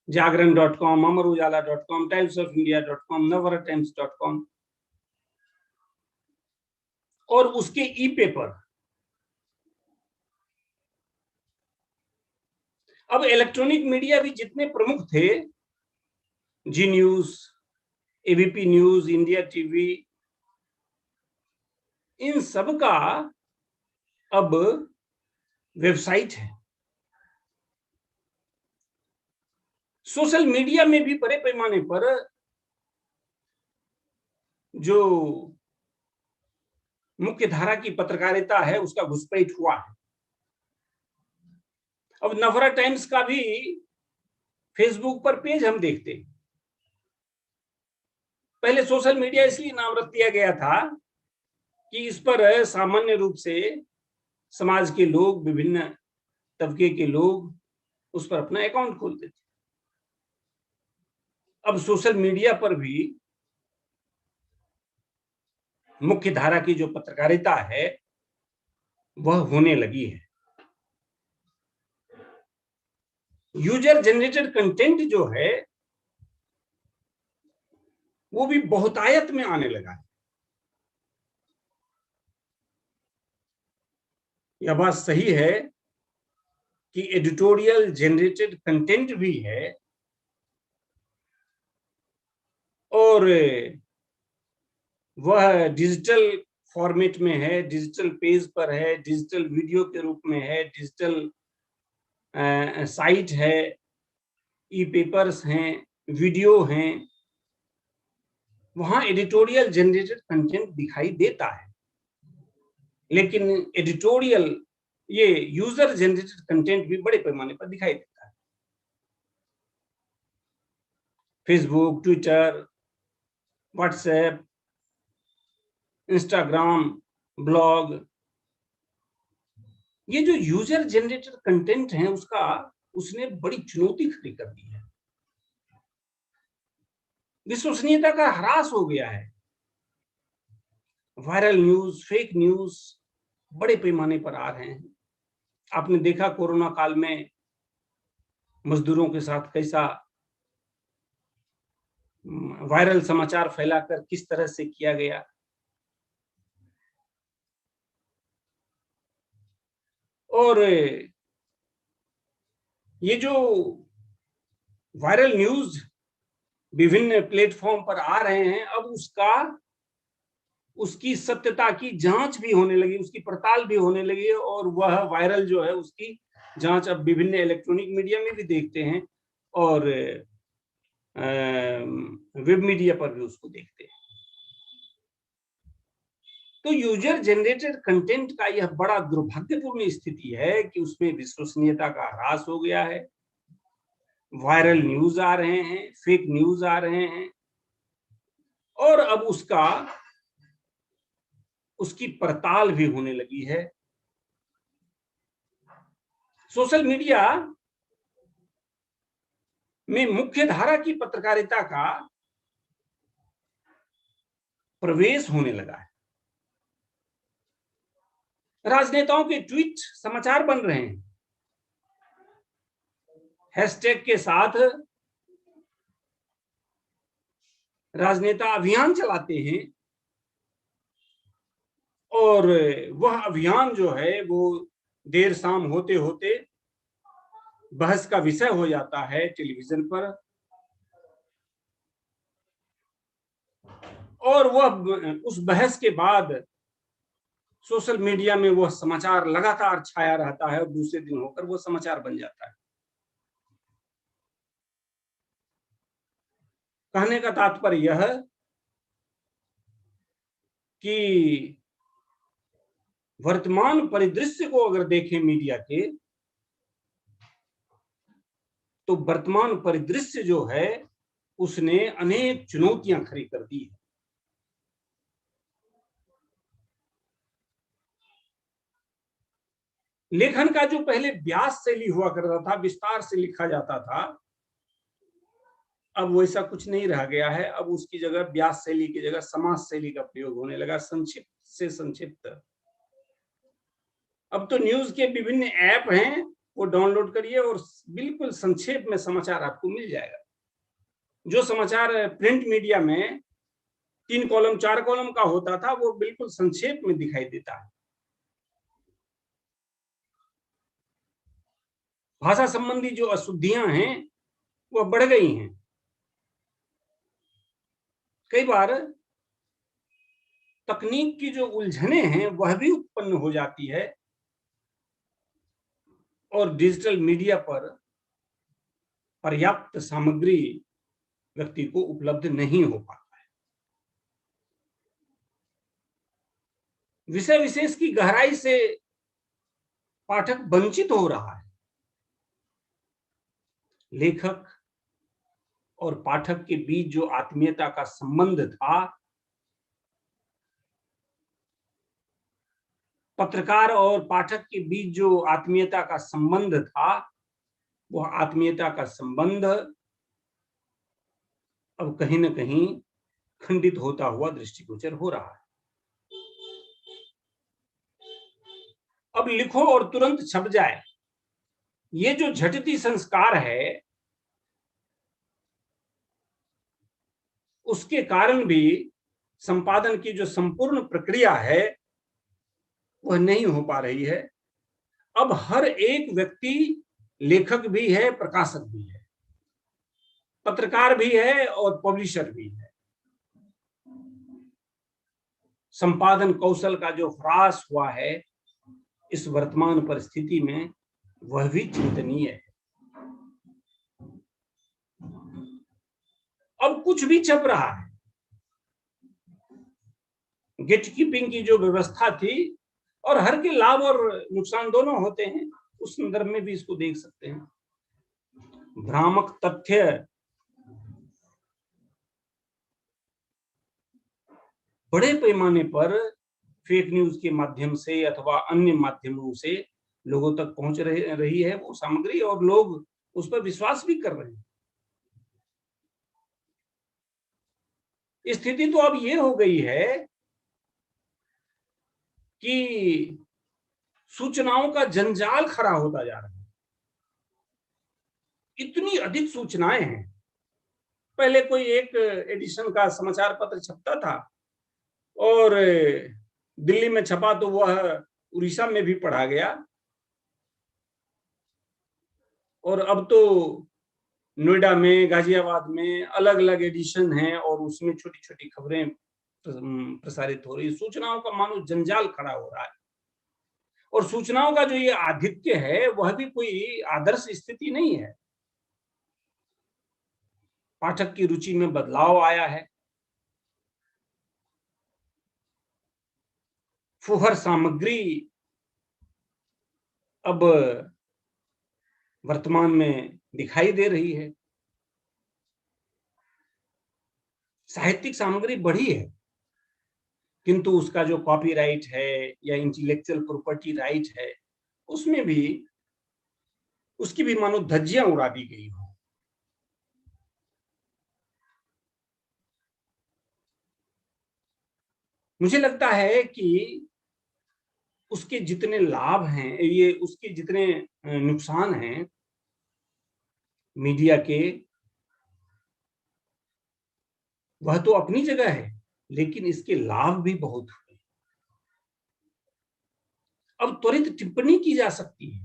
जागरण.com, अमर उजाला.com, timesofIndia.com, नवभारतटाइम्स.com और उसके ई पेपर। अब इलेक्ट्रॉनिक मीडिया भी जितने प्रमुख थे, Zee news, ABP news, India TV, इन सब का अब वेबसाइट है। सोशल मीडिया में भी बड़े पैमाने पर जो मुख्य धारा की पत्रकारिता है उसका घुसपैठ हुआ है। अब नवभारत टाइम्स का भी फेसबुक पर पेज हम देखते हैं। पहले सोशल मीडिया इसलिए नाम रख दिया गया था कि इस पर सामान्य रूप से समाज के लोग, विभिन्न तबके के लोग उस पर अपना अकाउंट खोलते थे। अब सोशल मीडिया पर भी मुख्य धारा की जो पत्रकारिता है वह होने लगी है। यूजर जनरेटेड कंटेंट जो है वो भी बहुतायत में आने लगा है। यह बात सही है कि एडिटोरियल जनरेटेड कंटेंट भी है और वह डिजिटल फॉर्मेट में है, डिजिटल पेज पर है, डिजिटल वीडियो के रूप में है, डिजिटल साइट है, ई पेपर्स हैं, वीडियो हैं, वहां एडिटोरियल जनरेटेड कंटेंट दिखाई देता है। लेकिन एडिटोरियल, ये यूजर जनरेटेड कंटेंट भी बड़े पैमाने पर दिखाई देता है। Facebook, Twitter, WhatsApp, Instagram, blog, ये जो यूजर जनरेटेड कंटेंट है उसने बड़ी चुनौती खड़ी कर दी है। विश्वसनीयता का ह्रास हो गया है। वायरल न्यूज, फेक न्यूज बड़े पैमाने पर आ रहे हैं। आपने देखा कोरोना काल में मजदूरों के साथ कैसा वायरल समाचार फैलाकर किस तरह से किया गया। और ये जो वायरल न्यूज विभिन्न प्लेटफॉर्म पर आ रहे हैं, अब उसकी सत्यता की जांच भी होने लगी, उसकी पड़ताल भी होने लगी, और वह वायरल जो है उसकी जांच अब विभिन्न इलेक्ट्रॉनिक मीडिया में भी देखते हैं और वेब मीडिया पर भी उसको देखते हैं। तो यूजर जनरेटेड कंटेंट का यह बड़ा दुर्भाग्यपूर्ण स्थिति है कि उसमें विश्वसनीयता का ह्रास हो गया है। वायरल न्यूज आ रहे हैं, फेक न्यूज आ रहे हैं, और अब उसकी पड़ताल भी होने लगी है। सोशल मीडिया में मुख्य धारा की पत्रकारिता का प्रवेश होने लगा है। राजनेताओं के ट्वीट समाचार बन रहे हैं, हैशटैग के साथ राजनेता अभियान चलाते हैं, और वह अभियान जो है वो देर शाम होते होते बहस का विषय हो जाता है टेलीविजन पर, और वह उस बहस के बाद सोशल मीडिया में वह समाचार लगातार छाया रहता है और दूसरे दिन होकर वो समाचार बन जाता है। कहने का तात्पर्य यह कि वर्तमान परिदृश्य को अगर देखें मीडिया के, तो वर्तमान परिदृश्य जो है उसने अनेक चुनौतियां खड़ी कर दी है। लेखन का जो पहले व्यास शैली हुआ करता था, विस्तार से लिखा जाता था, अब वैसा कुछ नहीं रह गया है। अब उसकी जगह व्यास शैली की जगह समास शैली का प्रयोग होने लगा, संक्षिप्त से संक्षिप्त। अब तो न्यूज के विभिन्न ऐप हैं, वो डाउनलोड करिए और बिल्कुल संक्षेप में समाचार आपको मिल जाएगा। जो समाचार प्रिंट मीडिया में 3 कॉलम 4 कॉलम का होता था, वो बिल्कुल संक्षेप में दिखाई देता है। भाषा संबंधी जो अशुद्धियां हैं वह बढ़ गई हैं। कई बार तकनीक की जो उलझने हैं वह भी उत्पन्न हो जाती है, और डिजिटल मीडिया पर पर्याप्त सामग्री व्यक्ति को उपलब्ध नहीं हो पाता है। विषय विशेष की गहराई से पाठक वंचित हो रहा है। लेखक और पाठक के बीच जो आत्मीयता का संबंध था, पत्रकार और पाठक के बीच जो आत्मीयता का संबंध था, वह आत्मीयता का संबंध अब कहीं ना कहीं खंडित होता हुआ दृष्टिगोचर हो रहा है। अब लिखो और तुरंत छप जाए, ये जो झटती संस्कार है, उसके कारण भी संपादन की जो संपूर्ण प्रक्रिया है वह नहीं हो पा रही है। अब हर एक व्यक्ति लेखक भी है, प्रकाशक भी है, पत्रकार भी है और पब्लिशर भी है। संपादन कौशल का जो ह्रास हुआ है इस वर्तमान परिस्थिति में, वह भी चिंतनीय है। अब कुछ भी छप रहा है। गेट कीपिंग की जो व्यवस्था थी, और हर के लाभ और नुकसान दोनों होते हैं, उस संदर्भ में भी इसको देख सकते हैं। भ्रामक तथ्य, बड़े पैमाने पर फेक न्यूज के माध्यम से अथवा अन्य माध्यमों से लोगों तक पहुंच रही है वो सामग्री, और लोग उस पर विश्वास भी कर रहे हैं। स्थिति तो अब ये हो गई है कि सूचनाओं का जंजाल खड़ा होता जा रहा है। इतनी अधिक सूचनाएं हैं। पहले कोई एक एडिशन का समाचार पत्र छपता था, और दिल्ली में छपा तो वह उड़ीसा में भी पढ़ा गया, और अब तो नोएडा में, गाजियाबाद में अलग अलग एडिशन हैं और उसमें छोटी छोटी खबरें प्रसारित हो रही। सूचनाओं का मानो जंजाल खड़ा हो रहा है और सूचनाओं का जो ये आधिक्य है वह भी कोई आदर्श स्थिति नहीं है। पाठक की रुचि में बदलाव आया है। फुहर सामग्री अब वर्तमान में दिखाई दे रही है। साहित्यिक सामग्री बढ़ी है, किंतु उसका जो कॉपीराइट है या इंटेलेक्चुअल प्रॉपर्टी राइट है, उसमें भी उसकी भी मानो धज्जियां उड़ा दी गई हो। मुझे लगता है कि उसके जितने लाभ हैं, ये उसके जितने नुकसान हैं मीडिया के, वह तो अपनी जगह है, लेकिन इसके लाभ भी बहुत हुए। अब त्वरित टिप्पणी की जा सकती है।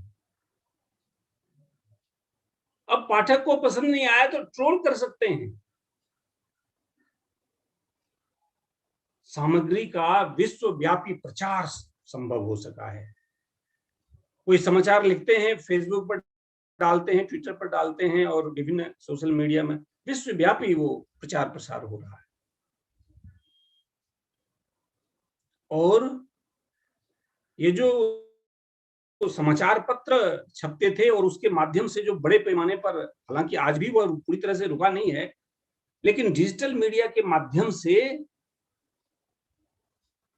अब पाठक को पसंद नहीं आया तो ट्रोल कर सकते हैं। सामग्री का विश्वव्यापी प्रचार संभव हो सका है। कोई समाचार लिखते हैं, फेसबुक पर डालते हैं, ट्विटर पर डालते हैं और विभिन्न सोशल मीडिया में विश्वव्यापी वो प्रचार प्रसार हो रहा है। और ये जो समाचार पत्र छपते थे और उसके माध्यम से जो बड़े पैमाने पर, हालांकि आज भी वो पूरी तरह से रुका नहीं है, लेकिन डिजिटल मीडिया के माध्यम से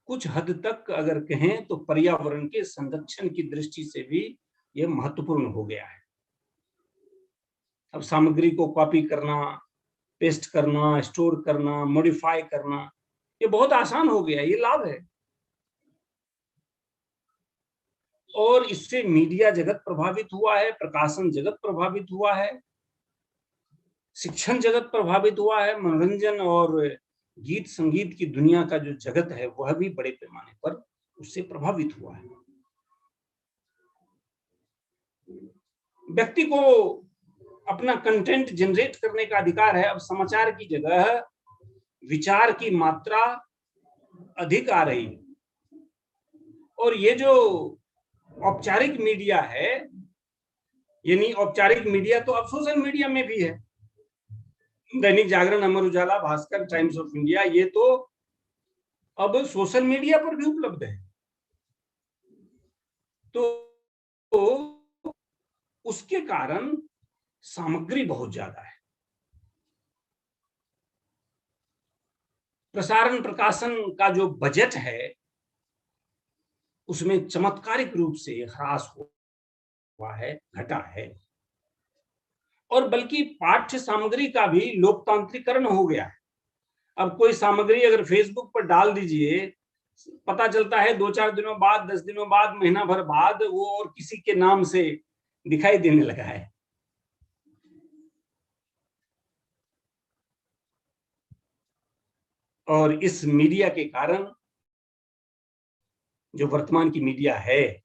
कुछ हद तक अगर कहें तो पर्यावरण के संरक्षण की दृष्टि से भी यह महत्वपूर्ण हो गया है। अब सामग्री को कॉपी करना, पेस्ट करना, स्टोर करना, मॉडिफाई करना, ये बहुत आसान हो गया। ये लाभ है। और इससे मीडिया जगत प्रभावित हुआ है, प्रकाशन जगत प्रभावित हुआ है, शिक्षण जगत प्रभावित हुआ है, मनोरंजन और गीत संगीत की दुनिया का जो जगत है वह भी बड़े पैमाने पर उससे प्रभावित हुआ है। व्यक्ति को अपना कंटेंट जनरेट करने का अधिकार है। अब समाचार की जगह विचार की मात्रा अधिक आ रही है। और ये जो औपचारिक मीडिया है, यानी औपचारिक मीडिया तो अब सोशल मीडिया में भी है। Dainik Jagran, Amar Ujala, Bhaskar, times of India, ये तो अब सोशल मीडिया पर भी उपलब्ध है। तो उसके कारण सामग्री बहुत ज्यादा है। प्रसारण प्रकाशन का जो बजट है उसमें चमत्कारिक रूप से ह्रास हुआ है, घटा है। और बल्कि पाठ्य सामग्री का भी लोकतांत्रिकरण हो गया है। अब कोई सामग्री अगर फेसबुक पर डाल दीजिए, पता चलता है 2-4 दिनों बाद, 10 दिनों बाद, महीना भर बाद वो और किसी के नाम से दिखाई देने लगा है। और इस मीडिया के कारण, जो वर्तमान की मीडिया है,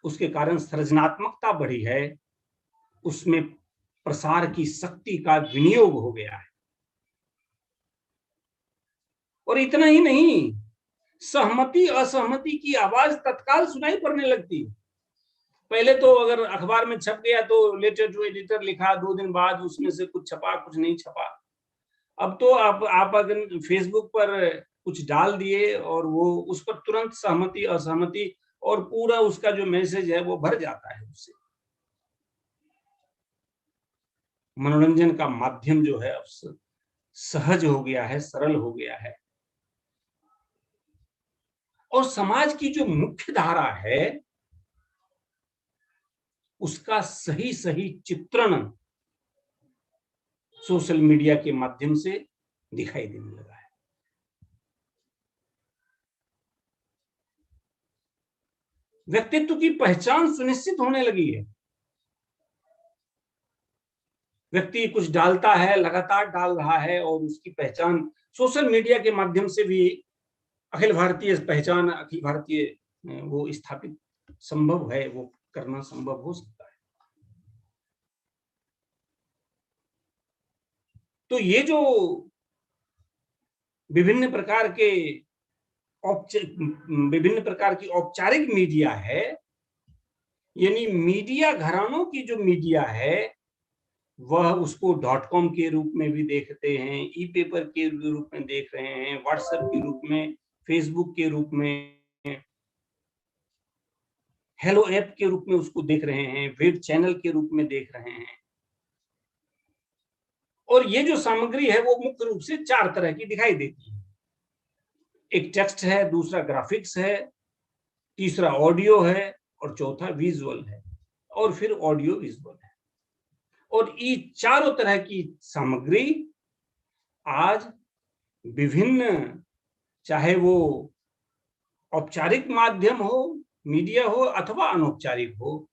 उसके कारण सृजनात्मकता बढ़ी है, उसमें प्रसार की शक्ति का विनियोग हो गया है। और इतना ही नहीं, सहमति असहमति की आवाज तत्काल सुनाई पड़ने लगती है। पहले तो अगर अखबार में छप गया तो लेटर टू एडिटर लिखा, 2 दिन बाद उसमें से कुछ छपा, कुछ नहीं छपा। अब तो आप अगर फेसबुक पर कुछ डाल दिए और वो उस पर तुरंत सहमति असहमति और पूरा उसका जो मैसेज है वो भर जाता है उससे। मनोरंजन का माध्यम जो है अब सहज हो गया है, सरल हो गया है। और समाज की जो मुख्य धारा है उसका सही सही चित्रण सोशल मीडिया के माध्यम से दिखाई देने लगा है। व्यक्तित्व की पहचान सुनिश्चित होने लगी है। व्यक्ति कुछ डालता है, लगातार डाल रहा है और उसकी पहचान सोशल मीडिया के माध्यम से भी अखिल भारतीय पहचान, अखिल भारतीय वो स्थापित संभव है, वो करना संभव हो सकता है। तो ये जो विभिन्न प्रकार की औपचारिक मीडिया है, यानी मीडिया घरानों की जो मीडिया है वह उसको .com के रूप में भी देखते हैं, ई पेपर के रूप में देख रहे हैं, व्हाट्सएप के रूप में, फेसबुक के रूप में, हेलो ऐप के रूप में उसको देख रहे हैं, वेब चैनल के रूप में देख रहे हैं। और ये जो सामग्री है वो मुख्य रूप से 4 तरह की दिखाई देती है। एक टेक्स्ट है, दूसरा ग्राफिक्स है, तीसरा ऑडियो है और चौथा विजुअल है, और फिर ऑडियो विजुअल है। और ये चारों तरह की सामग्री आज विभिन्न, चाहे वो औपचारिक माध्यम हो, मीडिया हो अथवा अनौपचारिक हो,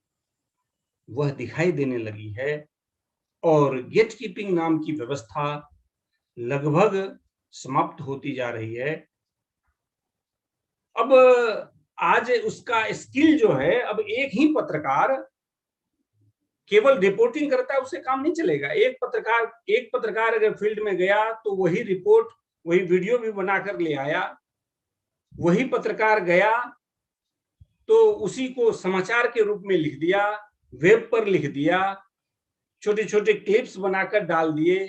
वह दिखाई देने लगी है। और गेट कीपिंग नाम की व्यवस्था लगभग समाप्त होती जा रही है। अब आज उसका स्किल जो है, अब एक ही पत्रकार केवल रिपोर्टिंग करता है उससे काम नहीं चलेगा। एक पत्रकार अगर फील्ड में गया तो वही रिपोर्ट, वही वीडियो भी बनाकर ले आया। वही पत्रकार गया तो उसी को समाचार के रूप में लिख दिया, वेब पर लिख दिया, छोटे छोटे क्लिप्स बनाकर डाल दिए,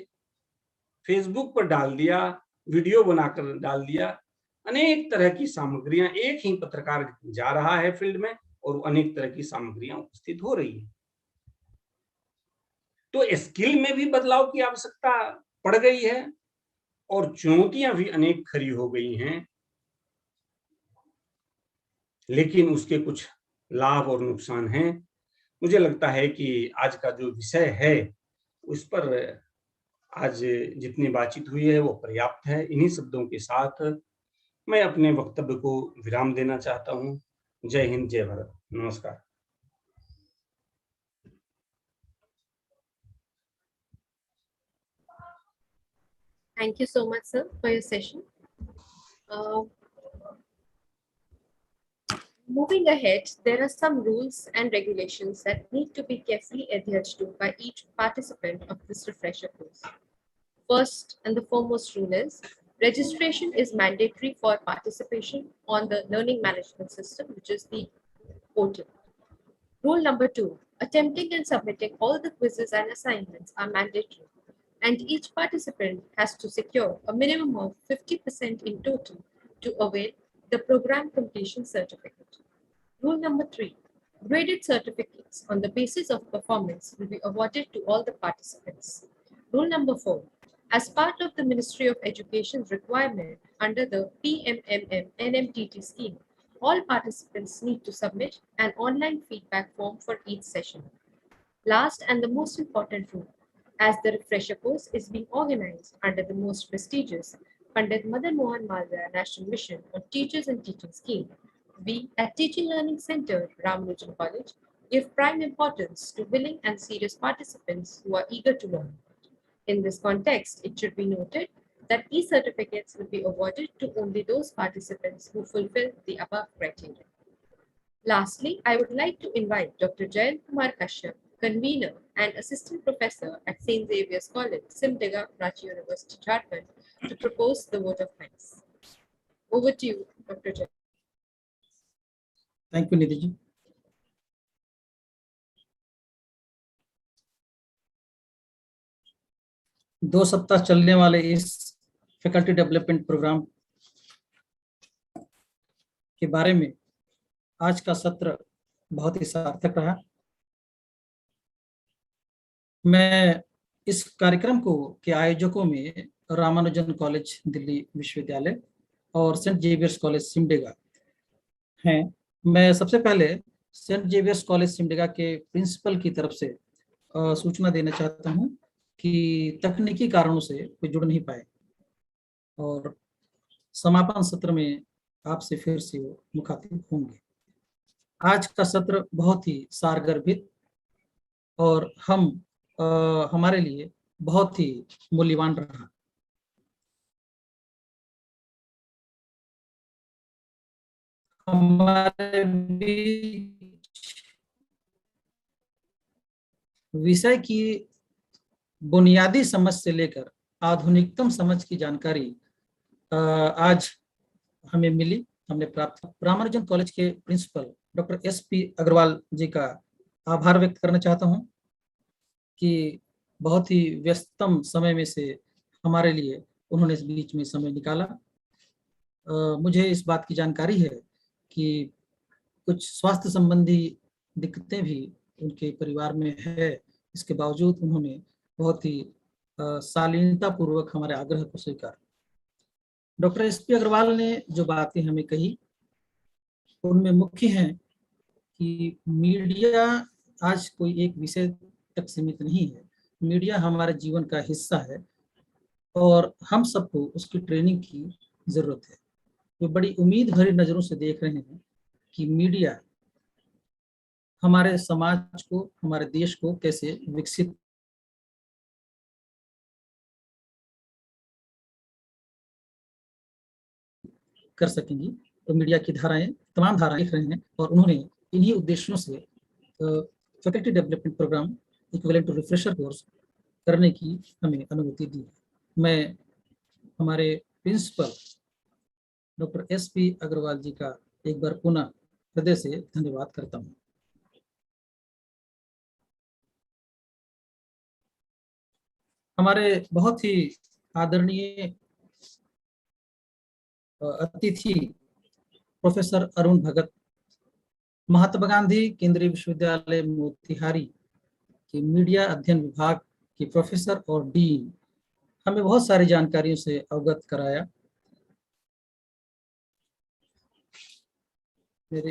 फेसबुक पर डाल दिया, वीडियो बनाकर डाल दिया। अनेक तरह की सामग्रियां, एक ही पत्रकार जा रहा है फील्ड में और अनेक तरह की सामग्रियां उपस्थित हो रही है। तो स्किल में भी बदलाव की आवश्यकता पड़ गई है और चुनौतियां भी अनेक खड़ी हो गई हैं। लेकिन उसके कुछ लाभ और नुकसान हैं। मुझे लगता है कि आज का जो विषय है उस पर आज जितनी बातचीत हुई है वो पर्याप्त है। इन्हीं शब्दों के साथ मैं अपने वक्तव्य को विराम देना चाहता हूँ। जय हिंद, जय भारत, नमस्कार। Thank you so much, sir, for your session. Moving ahead, there are some rules and regulations that need to be carefully adhered to by each participant of this refresher course. First and the foremost rule is registration is mandatory for participation on the learning management system, which is the portal. Rule number 2, attempting and submitting all the quizzes and assignments are mandatory, and each participant has to secure a minimum of 50% in total to avail the program completion certificate. Rule number 3, graded certificates on the basis of performance will be awarded to all the participants. Rule number 4, as part of the Ministry of Education's requirement under the PMMM NMTT scheme, all participants need to submit an online feedback form for each session. Last and the most important rule, as the refresher course is being organized under the most prestigious Pandit Madan Mohan Malviya National Mission on Teachers and Teaching Scheme, we at Teaching Learning Center, Ramanujan College, give prime importance to willing and serious participants who are eager to learn. In this context, it should be noted that e-certificates will be awarded to only those participants who fulfill the above criteria. Lastly, I would like to invite Dr. Jayant Kumar Kashyap, convener and assistant professor at St. Xavier's College, Simdega, Ranchi University, Jharkhand, to propose the vote of thanks. Over to you, Dr. Jayant. Thank you, Nidhi ji. दो सप्ताह चलने वाले इस faculty development programme के बारे में आज का सत्र बहुत ही सार्थक रहा। मैं इस कार्यक्रम के आयोजकों में रामानुजन कॉलेज दिल्ली विश्वविद्यालय और सेंट जेवियर्स कॉलेज सिमडेगा हैं। मैं सबसे पहले सेंट जेवियर्स कॉलेज सिमडेगा के प्रिंसिपल की तरफ से सूचना देना चाहता हूं कि तकनीकी कारणों से कोई जुड़ नहीं पाए और समापन सत्र में आपसे फिर से मुखातिब होंगे। आज का सत्र बहुत ही सारगर्भित और हमारे लिए बहुत ही मूल्यवान रहा। हमारे विषय की बुनियादी समझ से लेकर आधुनिकतम समझ की जानकारी आज हमें मिली, हमने प्राप्त। रामानुजन कॉलेज के principal doctor SP Agrawal ji का आभार व्यक्त करना चाहता हूं कि बहुत ही व्यस्ततम समय में से हमारे लिए उन्होंने इस बीच में समय निकाला। मुझे इस बात की जानकारी है कि कुछ स्वास्थ्य संबंधी दिक्कतें भी उनके परिवार में है, इसके बावजूद उन्होंने बहुत ही शालीनता पूर्वक हमारे आग्रह को स्वीकार। डॉक्टर SP अग्रवाल ने जो बातें हमें कही उनमें मुख्य हैं कि मीडिया आज कोई एक विषय तक सीमित नहीं है। मीडिया हमारे जीवन का हिस्सा है और हम सबको उसकी ट्रेनिंग की जरूरत है। वे बड़ी उम्मीद भरी नजरों से देख रहे हैं कि मीडिया हमारे समाज को, हमारे देश को कैसे विकसित कर सकेंगी। तो मीडिया की धाराएं, तमाम धाराएं देख रहे हैं और उन्होंने इन्हीं उद्देश्यों से faculty development program equivalent to refresher course करने की हमें अनुमति दी। मैं हमारे principal doctor SP Agrawal ji का एक बार पुनः हृदय से धन्यवाद करता हूँ। हमारे बहुत ही आदरणीय अतिथि प्रोफेसर अरुण भगत, महात्मा गांधी केंद्रीय विश्वविद्यालय मोतिहारी के मीडिया अध्ययन विभाग के प्रोफेसर और डीन, हमें बहुत सारी जानकारियों से अवगत कराया।